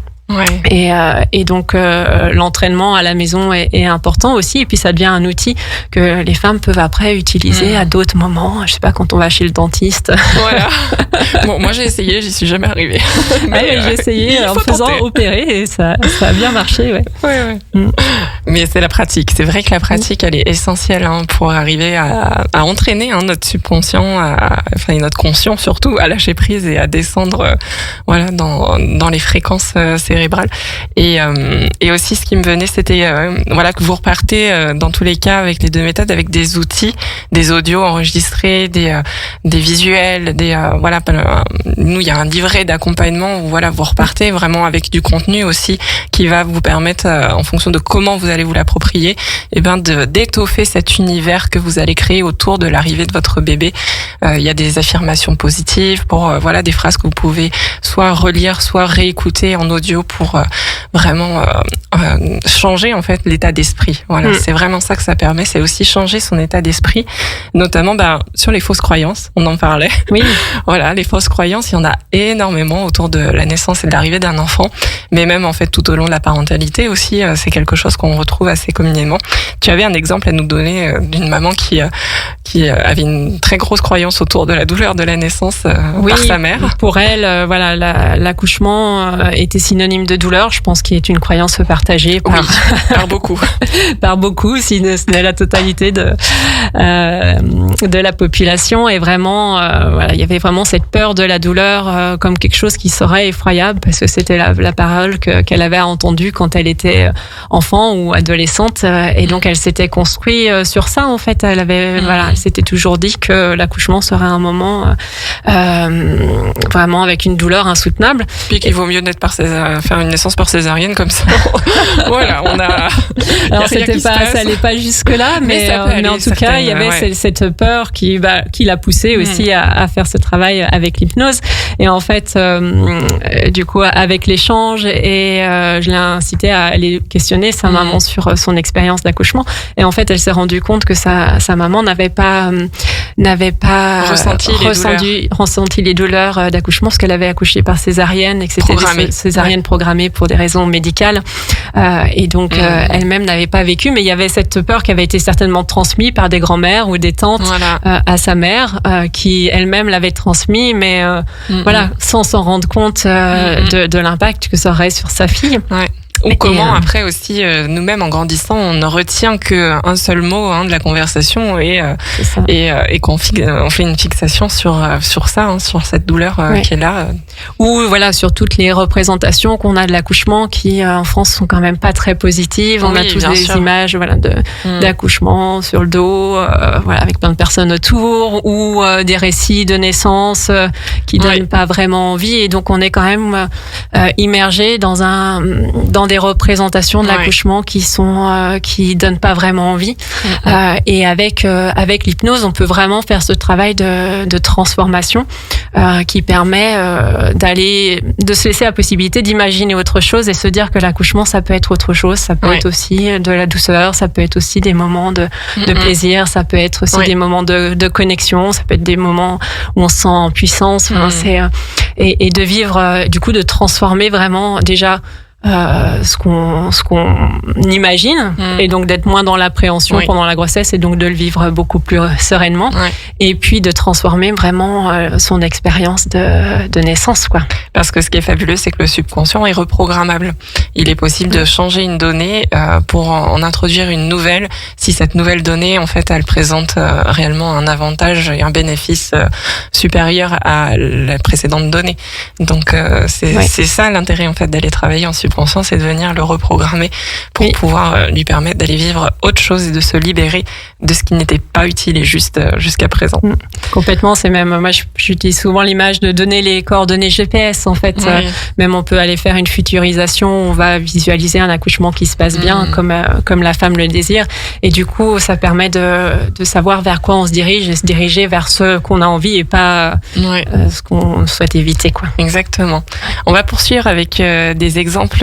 Et donc l'entraînement à la maison est important aussi, et puis ça devient un outil que les femmes peuvent après utiliser à d'autres moments, je sais pas, quand on va chez le dentiste. Voilà. Bon, moi j'ai essayé, j'y suis jamais arrivée. Mais j'ai essayé en me faisant opérer, et ça a bien marché. Mais c'est la pratique. C'est vrai que la pratique, elle est essentielle pour arriver à entraîner notre subconscient, et notre conscient surtout, à lâcher prise et à descendre dans les fréquences cérébrales. Et aussi, ce qui me venait, c'était que vous repartez dans tous les cas avec les deux méthodes, avec des outils, des audios enregistrés, des visuels, nous, il y a un livret d'accompagnement où vous repartez vraiment avec du contenu aussi qui va vous permettre, en fonction de comment vous allez allez vous l'approprier, et d'étoffer cet univers que vous allez créer autour de l'arrivée de votre bébé. Il y a des affirmations positives pour des phrases que vous pouvez soit relire, soit réécouter en audio pour vraiment changer en fait l'état d'esprit. Voilà, c'est vraiment ça que ça permet, c'est aussi changer son état d'esprit, notamment sur les fausses croyances, on en parlait. Oui. Voilà, les fausses croyances, il y en a énormément autour de la naissance et de l'arrivée d'un enfant, mais même en fait tout au long de la parentalité aussi, c'est quelque chose qu'on retrouve assez communément. Tu avais un exemple à nous donner d'une maman qui avait une très grosse croyance autour de la douleur de la naissance par sa mère. Pour elle, l'accouchement était synonyme de douleur. Je pense qu'il est une croyance partagée par beaucoup, par beaucoup, si ce n'est la totalité de la population. Et vraiment, il y avait vraiment cette peur de la douleur comme quelque chose qui serait effroyable, parce que c'était la parole qu'elle avait entendue quand elle était enfant ou adolescente, et donc elle s'était construite sur ça. En fait, elle s'était toujours dit que l'accouchement serait un moment vraiment avec une douleur insoutenable. Puis qu'il vaut mieux faire une naissance par césarienne comme ça. Voilà, on a. Alors ça allait pas jusque là, mais en tout cas, il y avait cette peur qui l'a poussée aussi à faire ce travail avec l'hypnose. Et en fait, du coup, avec l'échange, et je l'ai incité à aller questionner sa maman sur son expérience d'accouchement. Et en fait, elle s'est rendue compte que sa maman n'avait pas ressenti les douleurs d'accouchement, parce qu'elle avait accouché par césarienne et que c'était des césariennes programmées pour des raisons médicales. Et donc, elle-même n'avait pas vécu, mais il y avait cette peur qui avait été certainement transmise par des grands-mères ou des tantes à sa mère, qui elle-même l'avait transmis, mais sans s'en rendre compte de l'impact que ça aurait sur sa fille. Ouais. Ou comment après aussi nous-mêmes en grandissant on ne retient qu'un seul mot de la conversation et qu'on on fait une fixation sur ça, sur cette douleur qui est là. Ou sur toutes les représentations qu'on a de l'accouchement qui en France sont quand même pas très positives. On a tous des images d'accouchement sur le dos, avec plein de personnes autour, ou des récits de naissance qui donnent pas vraiment envie, et donc on est quand même immergé dans des représentations de l'accouchement qui donnent pas vraiment envie. Et avec l'hypnose, on peut vraiment faire ce travail de transformation qui permet de se laisser la possibilité d'imaginer autre chose et se dire que l'accouchement, ça peut être autre chose. Ça peut être aussi de la douceur, ça peut être aussi des moments de plaisir, ça peut être aussi des moments de connexion, ça peut être des moments où on se sent en puissance. Et de vivre, du coup, de transformer vraiment déjà ce qu'on imagine, et donc d'être moins dans l'appréhension pendant la grossesse, et donc de le vivre beaucoup plus sereinement, et puis de transformer vraiment son expérience de naissance, quoi. Parce que ce qui est fabuleux, c'est que le subconscient est reprogrammable. Il est possible de changer une donnée pour en introduire une nouvelle, si cette nouvelle donnée, en fait, elle présente réellement un avantage et un bénéfice supérieur à la précédente donnée. Donc c'est ça l'intérêt, en fait, d'aller travailler en subconscient, c'est de venir le reprogrammer pour pouvoir lui permettre d'aller vivre autre chose et de se libérer de ce qui n'était pas utile et juste jusqu'à présent. Complètement, c'est même, moi j'utilise souvent l'image de donner les coordonnées GPS, en fait. Même on peut aller faire une futurisation, on va visualiser un accouchement qui se passe bien comme la femme le désire, et du coup ça permet de savoir vers quoi on se dirige, et se diriger vers ce qu'on a envie et pas ce qu'on souhaite éviter, quoi. Exactement. On va poursuivre avec des exemples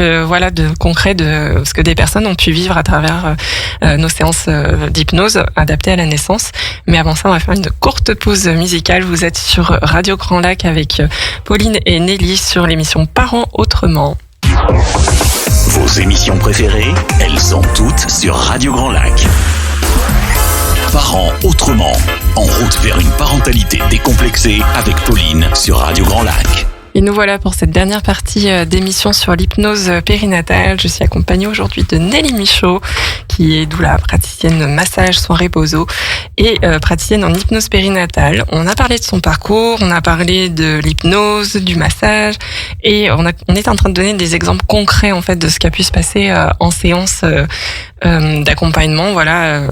concrets de ce que des personnes ont pu vivre à travers nos séances d'hypnose adaptées à la naissance. Mais avant ça, on va faire une courte pause musicale. Vous êtes sur Radio Grand Lac avec Pauline et Nelly sur l'émission Parents Autrement. Vos émissions préférées, elles sont toutes sur Radio Grand Lac. Parents Autrement, en route vers une parentalité décomplexée avec Pauline sur Radio Grand Lac. Et nous voilà pour cette dernière partie d'émission sur l'hypnose périnatale. Je suis accompagnée aujourd'hui de Nelly Michaud, qui est doula, praticienne massage, soins reposo et praticienne en hypnose périnatale. On a parlé de son parcours, on a parlé de l'hypnose, du massage, et on est en train de donner des exemples concrets en fait de ce qui a pu se passer en séance d'accompagnement, voilà,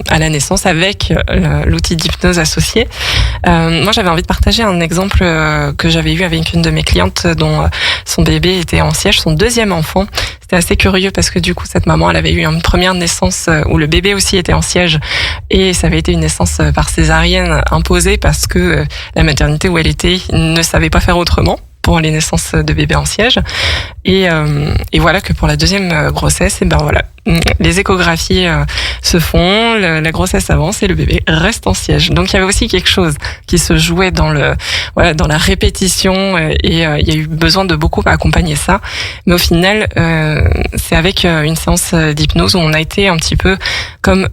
à la naissance avec l'outil d'hypnose associé. Moi, j'avais envie de partager un exemple que j'avais eu avec une de mes clientes dont son bébé était en siège, son deuxième enfant. C'était assez curieux parce que du coup, cette maman, elle avait eu une première naissance où le bébé aussi était en siège et ça avait été une naissance par césarienne imposée parce que la maternité où elle était ne savait pas faire autrement pour les naissances de bébés en siège. Et voilà que pour la deuxième grossesse, et ben voilà, les échographies se font, la grossesse avance et le bébé reste en siège. Donc il y avait aussi quelque chose qui se jouait dans dans la répétition et il y a eu besoin de beaucoup accompagner ça. Mais au final, c'est avec une séance d'hypnose où on a été un petit peu comme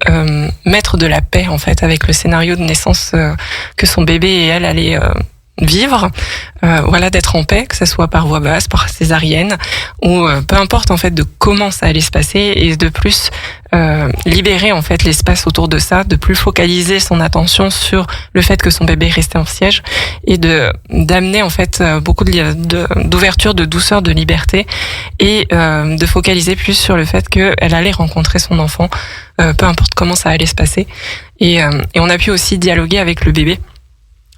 maître de la paix en fait avec le scénario de naissance que son bébé et elle allaient vivre, voilà, d'être en paix, que ce soit par voie basse, par césarienne, ou peu importe en fait de comment ça allait se passer, et de plus libérer en fait l'espace autour de ça, de plus focaliser son attention sur le fait que son bébé restait en siège, et d'amener en fait beaucoup d'ouverture, de douceur, de liberté, et de focaliser plus sur le fait qu'elle allait rencontrer son enfant, peu importe comment ça allait se passer, et on a pu aussi dialoguer avec le bébé,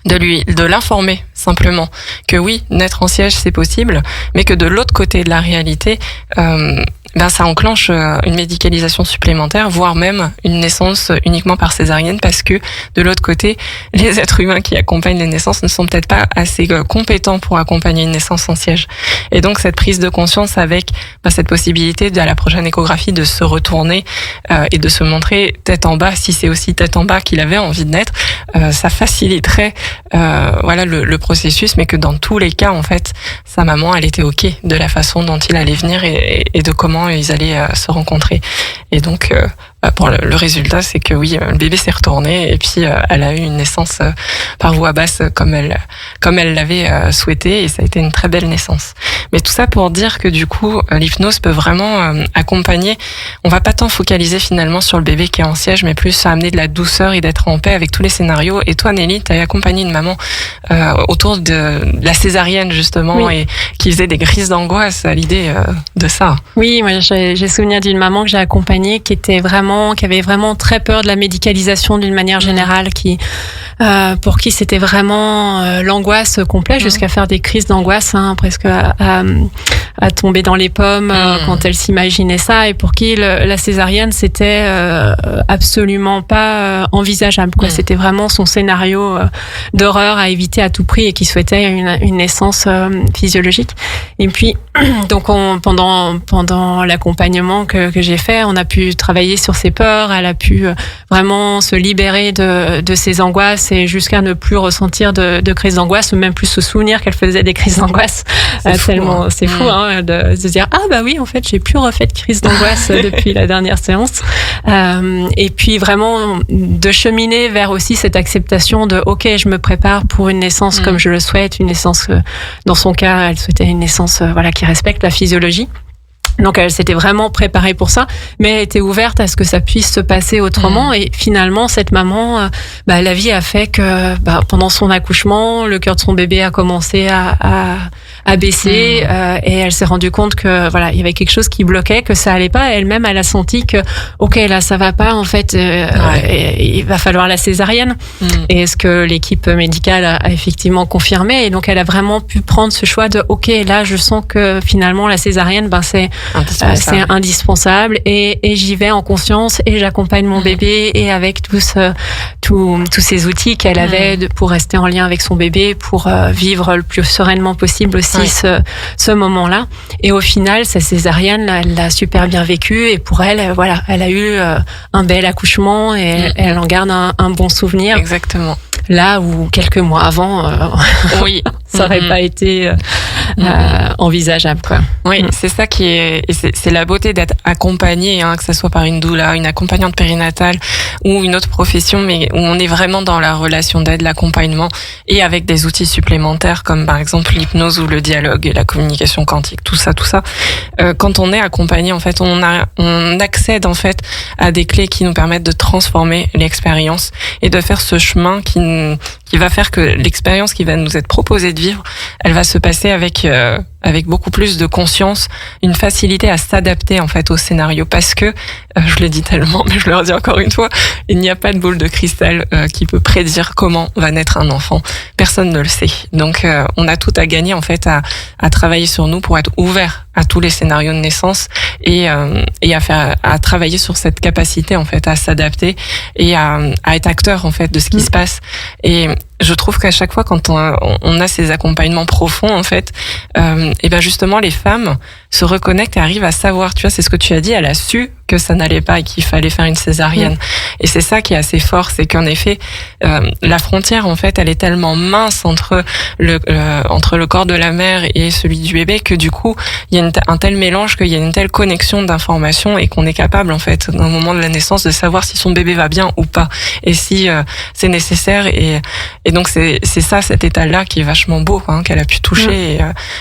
de l'informer simplement que oui, naître en siège c'est possible, mais que de l'autre côté de la réalité, ça enclenche une médicalisation supplémentaire, voire même une naissance uniquement par césarienne, parce que de l'autre côté, les êtres humains qui accompagnent les naissances ne sont peut-être pas assez compétents pour accompagner une naissance en siège. Et donc cette prise de conscience avec cette possibilité à la prochaine échographie de se retourner et de se montrer tête en bas, si c'est aussi tête en bas qu'il avait envie de naître, ça faciliterait le processus, mais que dans tous les cas en fait sa maman elle était ok de la façon dont il allait venir et de comment ils allaient se rencontrer. Et donc pour le résultat, c'est que oui, le bébé s'est retourné et puis elle a eu une naissance par voie basse comme elle l'avait souhaité, et ça a été une très belle naissance. Mais tout ça pour dire que du coup, l'hypnose peut vraiment accompagner. On va pas tant focaliser finalement sur le bébé qui est en siège, mais plus à amener de la douceur et d'être en paix avec tous les scénarios. Et toi, Nelly, tu as accompagné une maman autour de la césarienne justement, oui, et qui faisait des crises d'angoisse à l'idée de ça. Oui, moi j'ai souvenir d'une maman que j'ai accompagnée qui avait vraiment très peur de la médicalisation d'une manière générale, pour qui c'était vraiment l'angoisse complète, jusqu'à faire des crises d'angoisse, presque à tomber dans les pommes quand elle s'imaginait ça, et pour qui la césarienne c'était absolument pas envisageable, quoi. C'était vraiment son scénario d'horreur à éviter à tout prix, et qui souhaitait une naissance physiologique. Et puis donc pendant l'accompagnement que j'ai fait, on a pu travailler sur ses peurs, elle a pu vraiment se libérer de ses angoisses, et jusqu'à ne plus ressentir de crises d'angoisse, ou même plus se souvenir qu'elle faisait des crises d'angoisse. Tellement c'est fou de se dire oui, en fait j'ai plus refait de crise d'angoisse depuis la dernière séance, et puis vraiment de cheminer vers aussi cette acceptation de ok, je me prépare pour une naissance comme je le souhaite, une naissance dans son cas elle souhaitait une naissance qui respecte la physiologie. Donc elle s'était vraiment préparée pour ça, mais elle était ouverte à ce que ça puisse se passer autrement. Et finalement, cette maman, la vie a fait que pendant son accouchement, le cœur de son bébé a commencé à baisser, et elle s'est rendue compte que il y avait quelque chose qui bloquait, que ça allait pas. Elle-même, elle a senti que ok, là ça va pas, en fait, il va falloir la césarienne. Et ce que l'équipe médicale a effectivement confirmé. Et donc elle a vraiment pu prendre ce choix de ok, là je sens que finalement la césarienne, c'est indispensable, et j'y vais en conscience, et j'accompagne mon bébé, et avec tous ces outils qu'elle avait pour rester en lien avec son bébé, pour vivre le plus sereinement possible aussi ce moment-là. Et au final, sa césarienne, elle l'a super bien vécu, et pour elle, elle a eu un bel accouchement, et elle en garde un bon souvenir. Exactement. Là où quelques mois avant, ça aurait pas été envisageable, quoi. Oui, c'est ça qui est, et c'est la beauté d'être accompagné, que ce soit par une doula, une accompagnante périnatale ou une autre profession, mais où on est vraiment dans la relation d'aide, l'accompagnement, et avec des outils supplémentaires comme par exemple l'hypnose ou le dialogue et la communication quantique, tout ça. Quand on est accompagné, en fait, on accède en fait à des clés qui nous permettent de transformer l'expérience et de faire ce chemin qui va faire que l'expérience qui va nous être proposée de vivre, elle va se passer avec avec beaucoup plus de conscience, une facilité à s'adapter en fait au scénario, parce que je le dis tellement, mais je le redis encore une fois, il n'y a pas de boule de cristal qui peut prédire comment va naître un enfant. Personne ne le sait. Donc on a tout à gagner en fait à travailler sur nous pour être ouvert à tous les scénarios de naissance et à travailler sur cette capacité en fait à s'adapter et à être acteur en fait de ce qui se passe. Et je trouve qu'à chaque fois quand on a ces accompagnements profonds en fait, et ben justement les femmes se reconnectent et arrivent à savoir, tu vois, c'est ce que tu as dit, elle a su que ça n'allait pas et qu'il fallait faire une césarienne. Et c'est ça qui est assez fort, c'est qu'en effet, la frontière en fait, elle est tellement mince entre le corps de la mère et celui du bébé que du coup, il y a un tel mélange, qu'il y a une telle connexion d'informations et qu'on est capable en fait, au moment de la naissance, de savoir si son bébé va bien ou pas et si c'est nécessaire. Et donc c'est ça, cet état-là qui est vachement beau, hein, qu'elle a pu toucher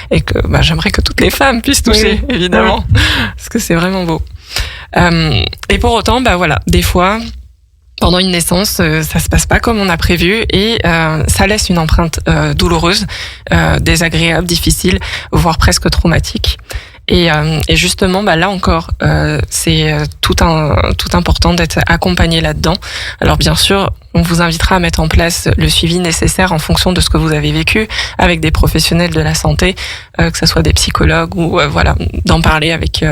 et que j'aimerais que toutes les femmes puissent toucher, évidemment, parce que c'est vraiment beau. Et pour autant, voilà, des fois, pendant une naissance, ça se passe pas comme on a prévu et ça laisse une empreinte douloureuse, désagréable, difficile, voire presque traumatique. Et justement, là encore, c'est tout important d'être accompagné là-dedans. Alors bien sûr, on vous invitera à mettre en place le suivi nécessaire en fonction de ce que vous avez vécu avec des professionnels de la santé, que ce soit des psychologues ou d'en parler avec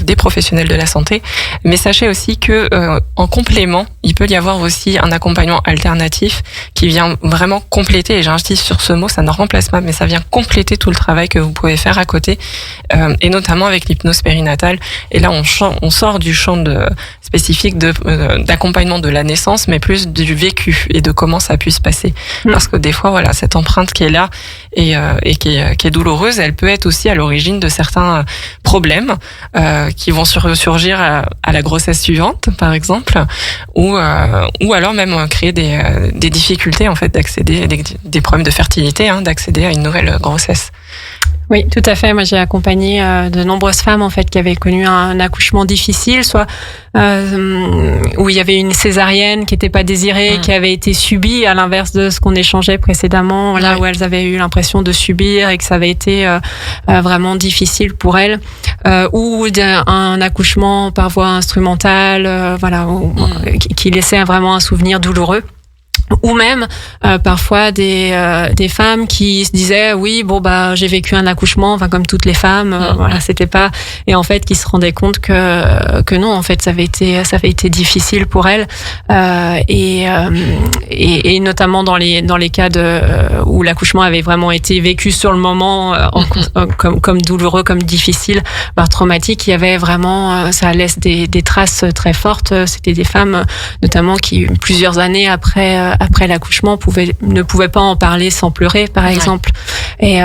des professionnels de la santé. Mais sachez aussi que en complément, il peut y avoir aussi un accompagnement alternatif qui vient vraiment compléter, et j'insiste sur ce mot, ça ne remplace pas, mais ça vient compléter tout le travail que vous pouvez faire à côté, et notamment avec l'hypnose périnatale. Et là, on sort du champ spécifique d'accompagnement de la naissance, mais plus du vécu et de comment ça a pu se passer. Parce que des fois, cette empreinte qui est là et qui est douloureuse, elle peut être aussi à l'origine de certains problèmes qui vont surgir à la grossesse suivante, par exemple, ou alors même créer des difficultés en fait d'accéder, des problèmes de fertilité, d'accéder à une nouvelle grossesse. Oui, tout à fait. Moi, j'ai accompagné de nombreuses femmes en fait qui avaient connu un accouchement difficile, soit où il y avait une césarienne qui n'était pas désirée, qui avait été subie, à l'inverse de ce qu'on échangeait précédemment, là où elles avaient eu l'impression de subir et que ça avait été vraiment difficile pour elles, ou un accouchement par voie instrumentale, qui laissait vraiment un souvenir douloureux. Ou même parfois des femmes qui se disaient j'ai vécu un accouchement, comme toutes les femmes, c'était pas, et en fait qui se rendaient compte que non, en fait ça avait été difficile pour elles, et notamment dans les cas où l'accouchement avait vraiment été vécu sur le moment comme douloureux, comme difficile, voire traumatique. Il y avait vraiment, ça laisse des traces très fortes. C'était des femmes notamment qui plusieurs années après l'accouchement ne pouvaient pas en parler sans pleurer, par exemple. Et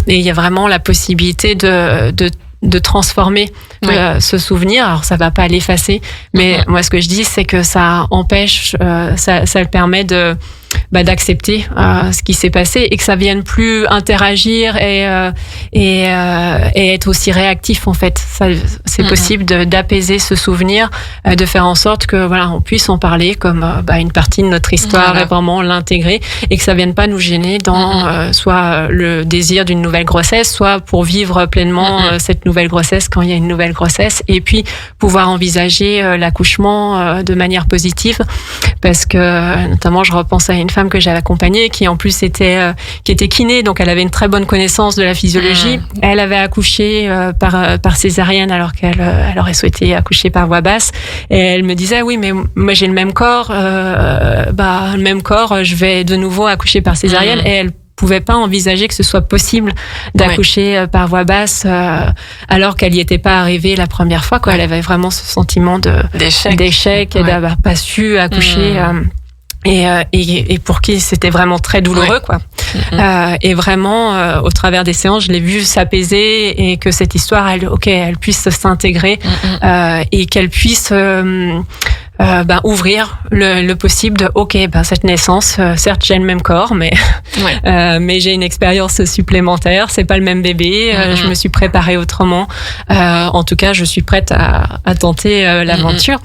il y a vraiment la possibilité de transformer ce souvenir. Alors ça va pas l'effacer, mais moi ce que je dis, c'est que ça empêche, ça le permet d'accepter ce qui s'est passé et que ça vienne plus interagir et être aussi réactif en fait. C'est possible d'apaiser ce souvenir, de faire en sorte que on puisse en parler comme une partie de notre histoire et vraiment l'intégrer, et que ça vienne pas nous gêner dans soit le désir d'une nouvelle grossesse, soit pour vivre pleinement cette nouvelle grossesse quand il y a une nouvelle grossesse, et puis pouvoir envisager l'accouchement de manière positive, parce que notamment je repense à une femme que j'avais accompagnée qui en plus était kiné, donc elle avait une très bonne connaissance de la physiologie. Elle avait accouché par césarienne alors qu'elle aurait souhaité accoucher par voie basse, et elle me disait oui, mais moi j'ai le même corps, le même corps, je vais de nouveau accoucher par césarienne. Et elle pouvait pas envisager que ce soit possible d'accoucher par voie basse, alors qu'elle y était pas arrivée la première fois, Elle avait vraiment ce sentiment d'échec et d'avoir pas su accoucher. Et pour qui c'était vraiment très douloureux, et vraiment au travers des séances, je l'ai vu s'apaiser, et que cette histoire elle puisse s'intégrer, et qu'elle puisse ouvrir le possible de cette naissance, certes j'ai le même corps, mais j'ai une expérience supplémentaire, c'est pas le même bébé, je me suis préparée autrement, en tout cas je suis prête à tenter l'aventure.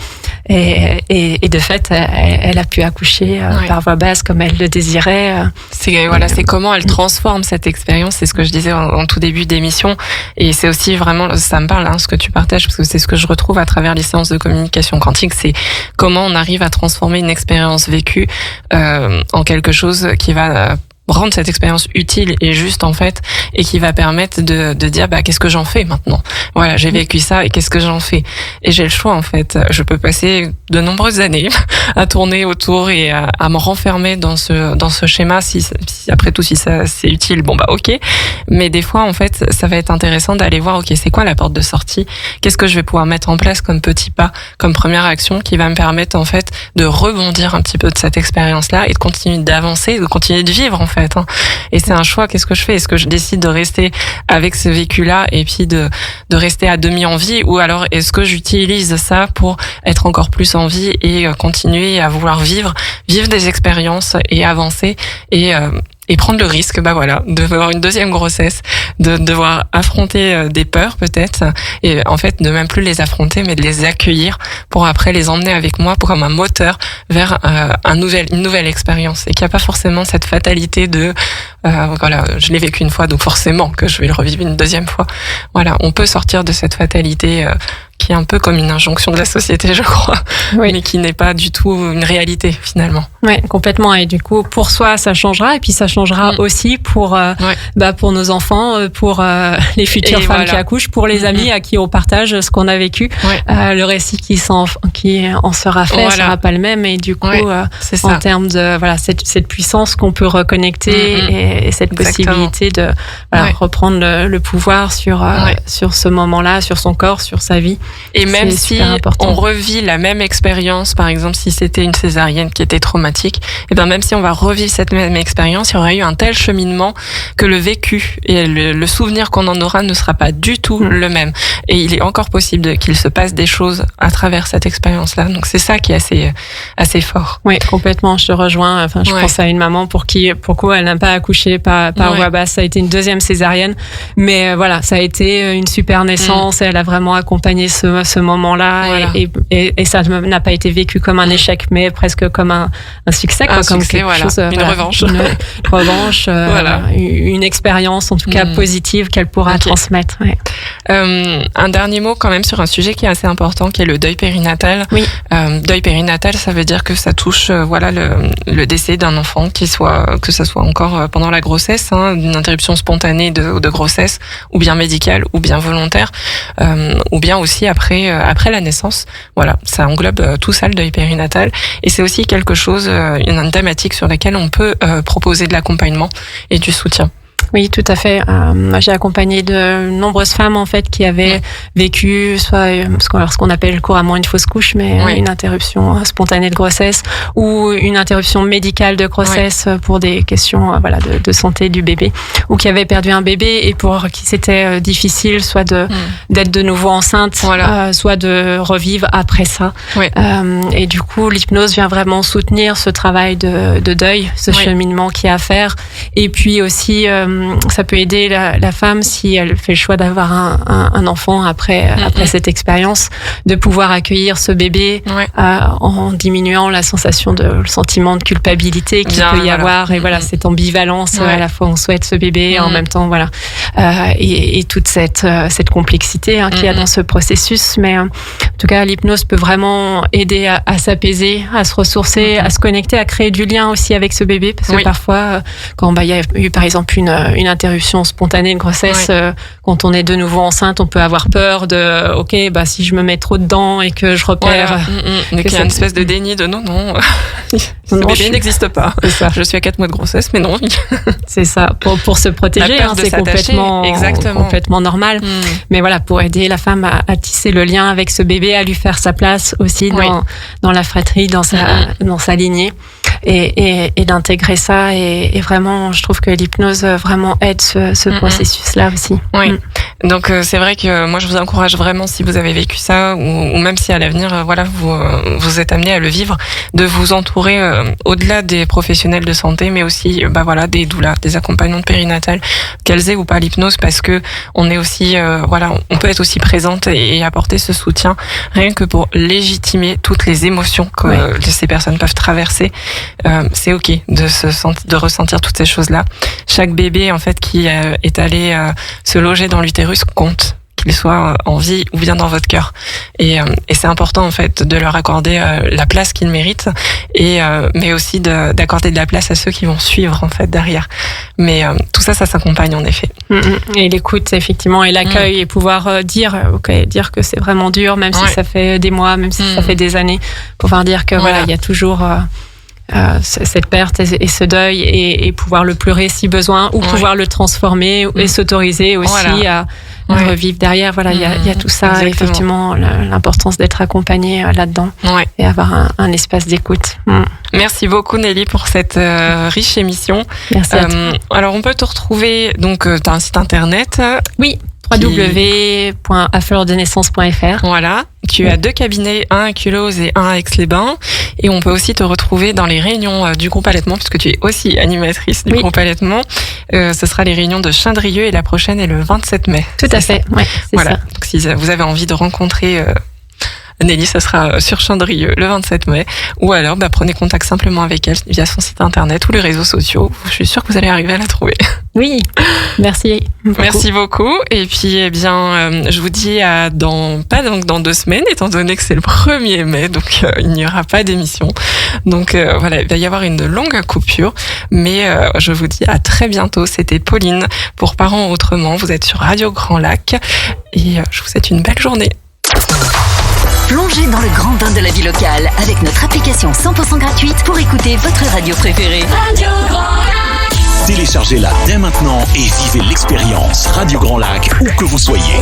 Et de fait, elle a pu accoucher par voie basse comme elle le désirait. C'est comment elle transforme cette expérience. C'est ce que je disais en tout début d'émission. Et c'est aussi vraiment, ça me parle, ce que tu partages, parce que c'est ce que je retrouve à travers les séances de communication quantique. C'est comment on arrive à transformer une expérience vécue en quelque chose qui va rendre cette expérience utile et juste en fait, et qui va permettre de dire qu'est-ce que j'en fais maintenant. Voilà, j'ai vécu ça et qu'est-ce que j'en fais. Et j'ai le choix en fait. Je peux passer de nombreuses années à tourner autour et à me renfermer dans ce schéma. Si après tout, si ça c'est utile, ok. Mais des fois en fait, ça va être intéressant d'aller voir c'est quoi la porte de sortie. Qu'est-ce que je vais pouvoir mettre en place comme petit pas, comme première action qui va me permettre en fait de rebondir un petit peu de cette expérience-là et de continuer d'avancer, de continuer de vivre en fait. Et c'est un choix. Qu'est-ce que je fais? Est-ce que je décide de rester avec ce vécu-là et puis de rester à demi en vie, ou alors est-ce que j'utilise ça pour être encore plus en vie et continuer à vouloir vivre des expériences et avancer et prendre le risque, de avoir une deuxième grossesse, de devoir affronter des peurs peut-être, et en fait de même plus les affronter, mais de les accueillir pour après les emmener avec moi comme un moteur vers une nouvelle expérience, et qu'il n'y a pas forcément cette fatalité de je l'ai vécu une fois, donc forcément que je vais le revivre une deuxième fois. Voilà, on peut sortir de cette fatalité qui est un peu comme une injonction de la société, je crois, mais qui n'est pas du tout une réalité finalement. Oui, complètement. Et du coup, pour soi, ça changera, et puis ça changera aussi pour nos enfants, pour les futures femmes qui accouchent, pour les amis à qui on partage ce qu'on a vécu. Le récit qui en sera fait sera pas le même, et du coup, en termes de cette puissance qu'on peut reconnecter et cette possibilité de reprendre le pouvoir sur ce moment-là, sur son corps, sur sa vie. Et même si on revit la même expérience, par exemple si c'était une césarienne qui était traumatique, et même si on va revivre cette même expérience, il y aura eu un tel cheminement que le vécu et le souvenir qu'on en aura ne sera pas du tout le même. Et il est encore possible qu'il se passe des choses à travers cette expérience-là. Donc c'est ça qui est assez fort. Oui, complètement. Je te rejoins. Je pense à une maman pourquoi elle n'a pas accouché par voie basse. Ça a été une deuxième césarienne, mais ça a été une super naissance. Elle a vraiment accompagné ce moment-là, et ça n'a pas été vécu comme un échec, mais presque comme un succès, comme succès, quelque chose, une revanche, une expérience en tout cas positive qu'elle pourra transmettre. Un dernier mot quand même sur un sujet qui est assez important, qui est le deuil périnatal. Deuil périnatal, ça veut dire que ça touche le décès d'un enfant, que ça soit encore pendant la grossesse, d'une interruption spontanée de grossesse, ou bien médicale, ou bien volontaire, ou bien aussi après la naissance. Voilà, ça englobe tout ça, le deuil périnatal, et c'est aussi quelque chose, une thématique sur laquelle on peut proposer de l'accompagnement et du soutien. Oui, tout à fait. J'ai accompagné de nombreuses femmes en fait qui avaient vécu soit ce qu'on appelle couramment une fausse couche, mais une interruption spontanée de grossesse, ou une interruption médicale de grossesse pour des questions de santé du bébé, ou qui avaient perdu un bébé et pour qui c'était difficile soit d'être de nouveau enceinte, soit de revivre après ça. Et du coup, l'hypnose vient vraiment soutenir ce travail de deuil, ce cheminement qu'il y a à faire, et puis aussi ça peut aider la femme, si elle fait le choix d'avoir un enfant après cette expérience, de pouvoir accueillir ce bébé en diminuant le sentiment de culpabilité qu'il peut y avoir, et cette ambivalence, à la fois on souhaite ce bébé, en même temps et toute cette complexité qu'il y a dans ce processus. Mais en tout cas, l'hypnose peut vraiment aider à s'apaiser, à se ressourcer, à se connecter, à créer du lien aussi avec ce bébé, parce que parfois quand il y a eu par exemple une interruption spontanée de grossesse, quand on est de nouveau enceinte, on peut avoir peur de si je me mets trop dedans et que je repère, qu'il y a une espèce de déni de non, ce bébé n'existe pas. C'est ça. Je suis à 4 mois de grossesse, mais non. C'est ça, pour se protéger, c'est complètement normal. Mais pour aider la femme à tisser le lien avec ce bébé, à lui faire sa place aussi dans la fratrie, dans sa lignée, et d'intégrer ça, et vraiment je trouve que l'hypnose vraiment aide ce processus-là aussi. Donc c'est vrai que moi je vous encourage vraiment, si vous avez vécu ça ou même si à l'avenir voilà vous êtes amené à le vivre, de vous entourer au-delà des professionnels de santé, mais aussi voilà des doulas, des accompagnantes périnatales, qu'elles aient ou pas l'hypnose, parce que on est aussi voilà, on peut être aussi présente et apporter ce soutien rien que pour légitimer toutes les émotions que ces personnes peuvent traverser. C'est ok de ressentir toutes ces choses-là. Chaque bébé en fait qui est allé se loger dans l'utérus compte, qu'il soit en vie ou bien dans votre cœur. Et c'est important en fait de leur accorder la place qu'ils méritent, mais aussi d'accorder de la place à ceux qui vont suivre en fait derrière. Mais tout ça s'accompagne en effet. Et l'écoute effectivement, et l'accueil, et pouvoir dire que c'est vraiment dur, même si ça fait des mois, même si ça fait des années, pouvoir dire que voilà, il y a toujours cette perte et ce deuil, et pouvoir le pleurer si besoin, ou pouvoir le transformer et s'autoriser aussi à revivre derrière. Voilà, il y a tout ça. Exactement. Effectivement, l'importance d'être accompagné là-dedans et avoir un espace d'écoute. Merci beaucoup Nelly pour cette riche émission. Merci à toi. Alors on peut te retrouver, donc tu as un site internet. Oui, www.afleurdenaissance.fr. Voilà, tu as 2 cabinets, un à Culose et un à Aix-les-Bains, et on peut aussi te retrouver dans les réunions du groupe Allaitement, puisque tu es aussi animatrice du groupe Allaitement. Ce sera les réunions de Chindrieux, et la prochaine est le 27 mai. Tout à fait, voilà. Donc si vous avez envie de rencontrer Nelly, ça sera sur Chindrieux le 27 mai, ou alors prenez contact simplement avec elle via son site internet ou les réseaux sociaux. Je suis sûre que vous allez arriver à la trouver. Oui, merci beaucoup. Merci beaucoup. Et puis je vous dis dans 2 semaines, étant donné que c'est le 1er mai, donc il n'y aura pas d'émission. Donc voilà, il va y avoir une longue coupure, mais je vous dis à très bientôt. C'était Pauline pour Parents Autrement. Vous êtes sur Radio Grand Lac, et je vous souhaite une belle journée. Plongez dans le grand bain de la vie locale avec notre application 100% gratuite pour écouter votre radio préférée. Radio Grand Lac. Téléchargez-la dès maintenant et vivez l'expérience Radio Grand Lac où que vous soyez.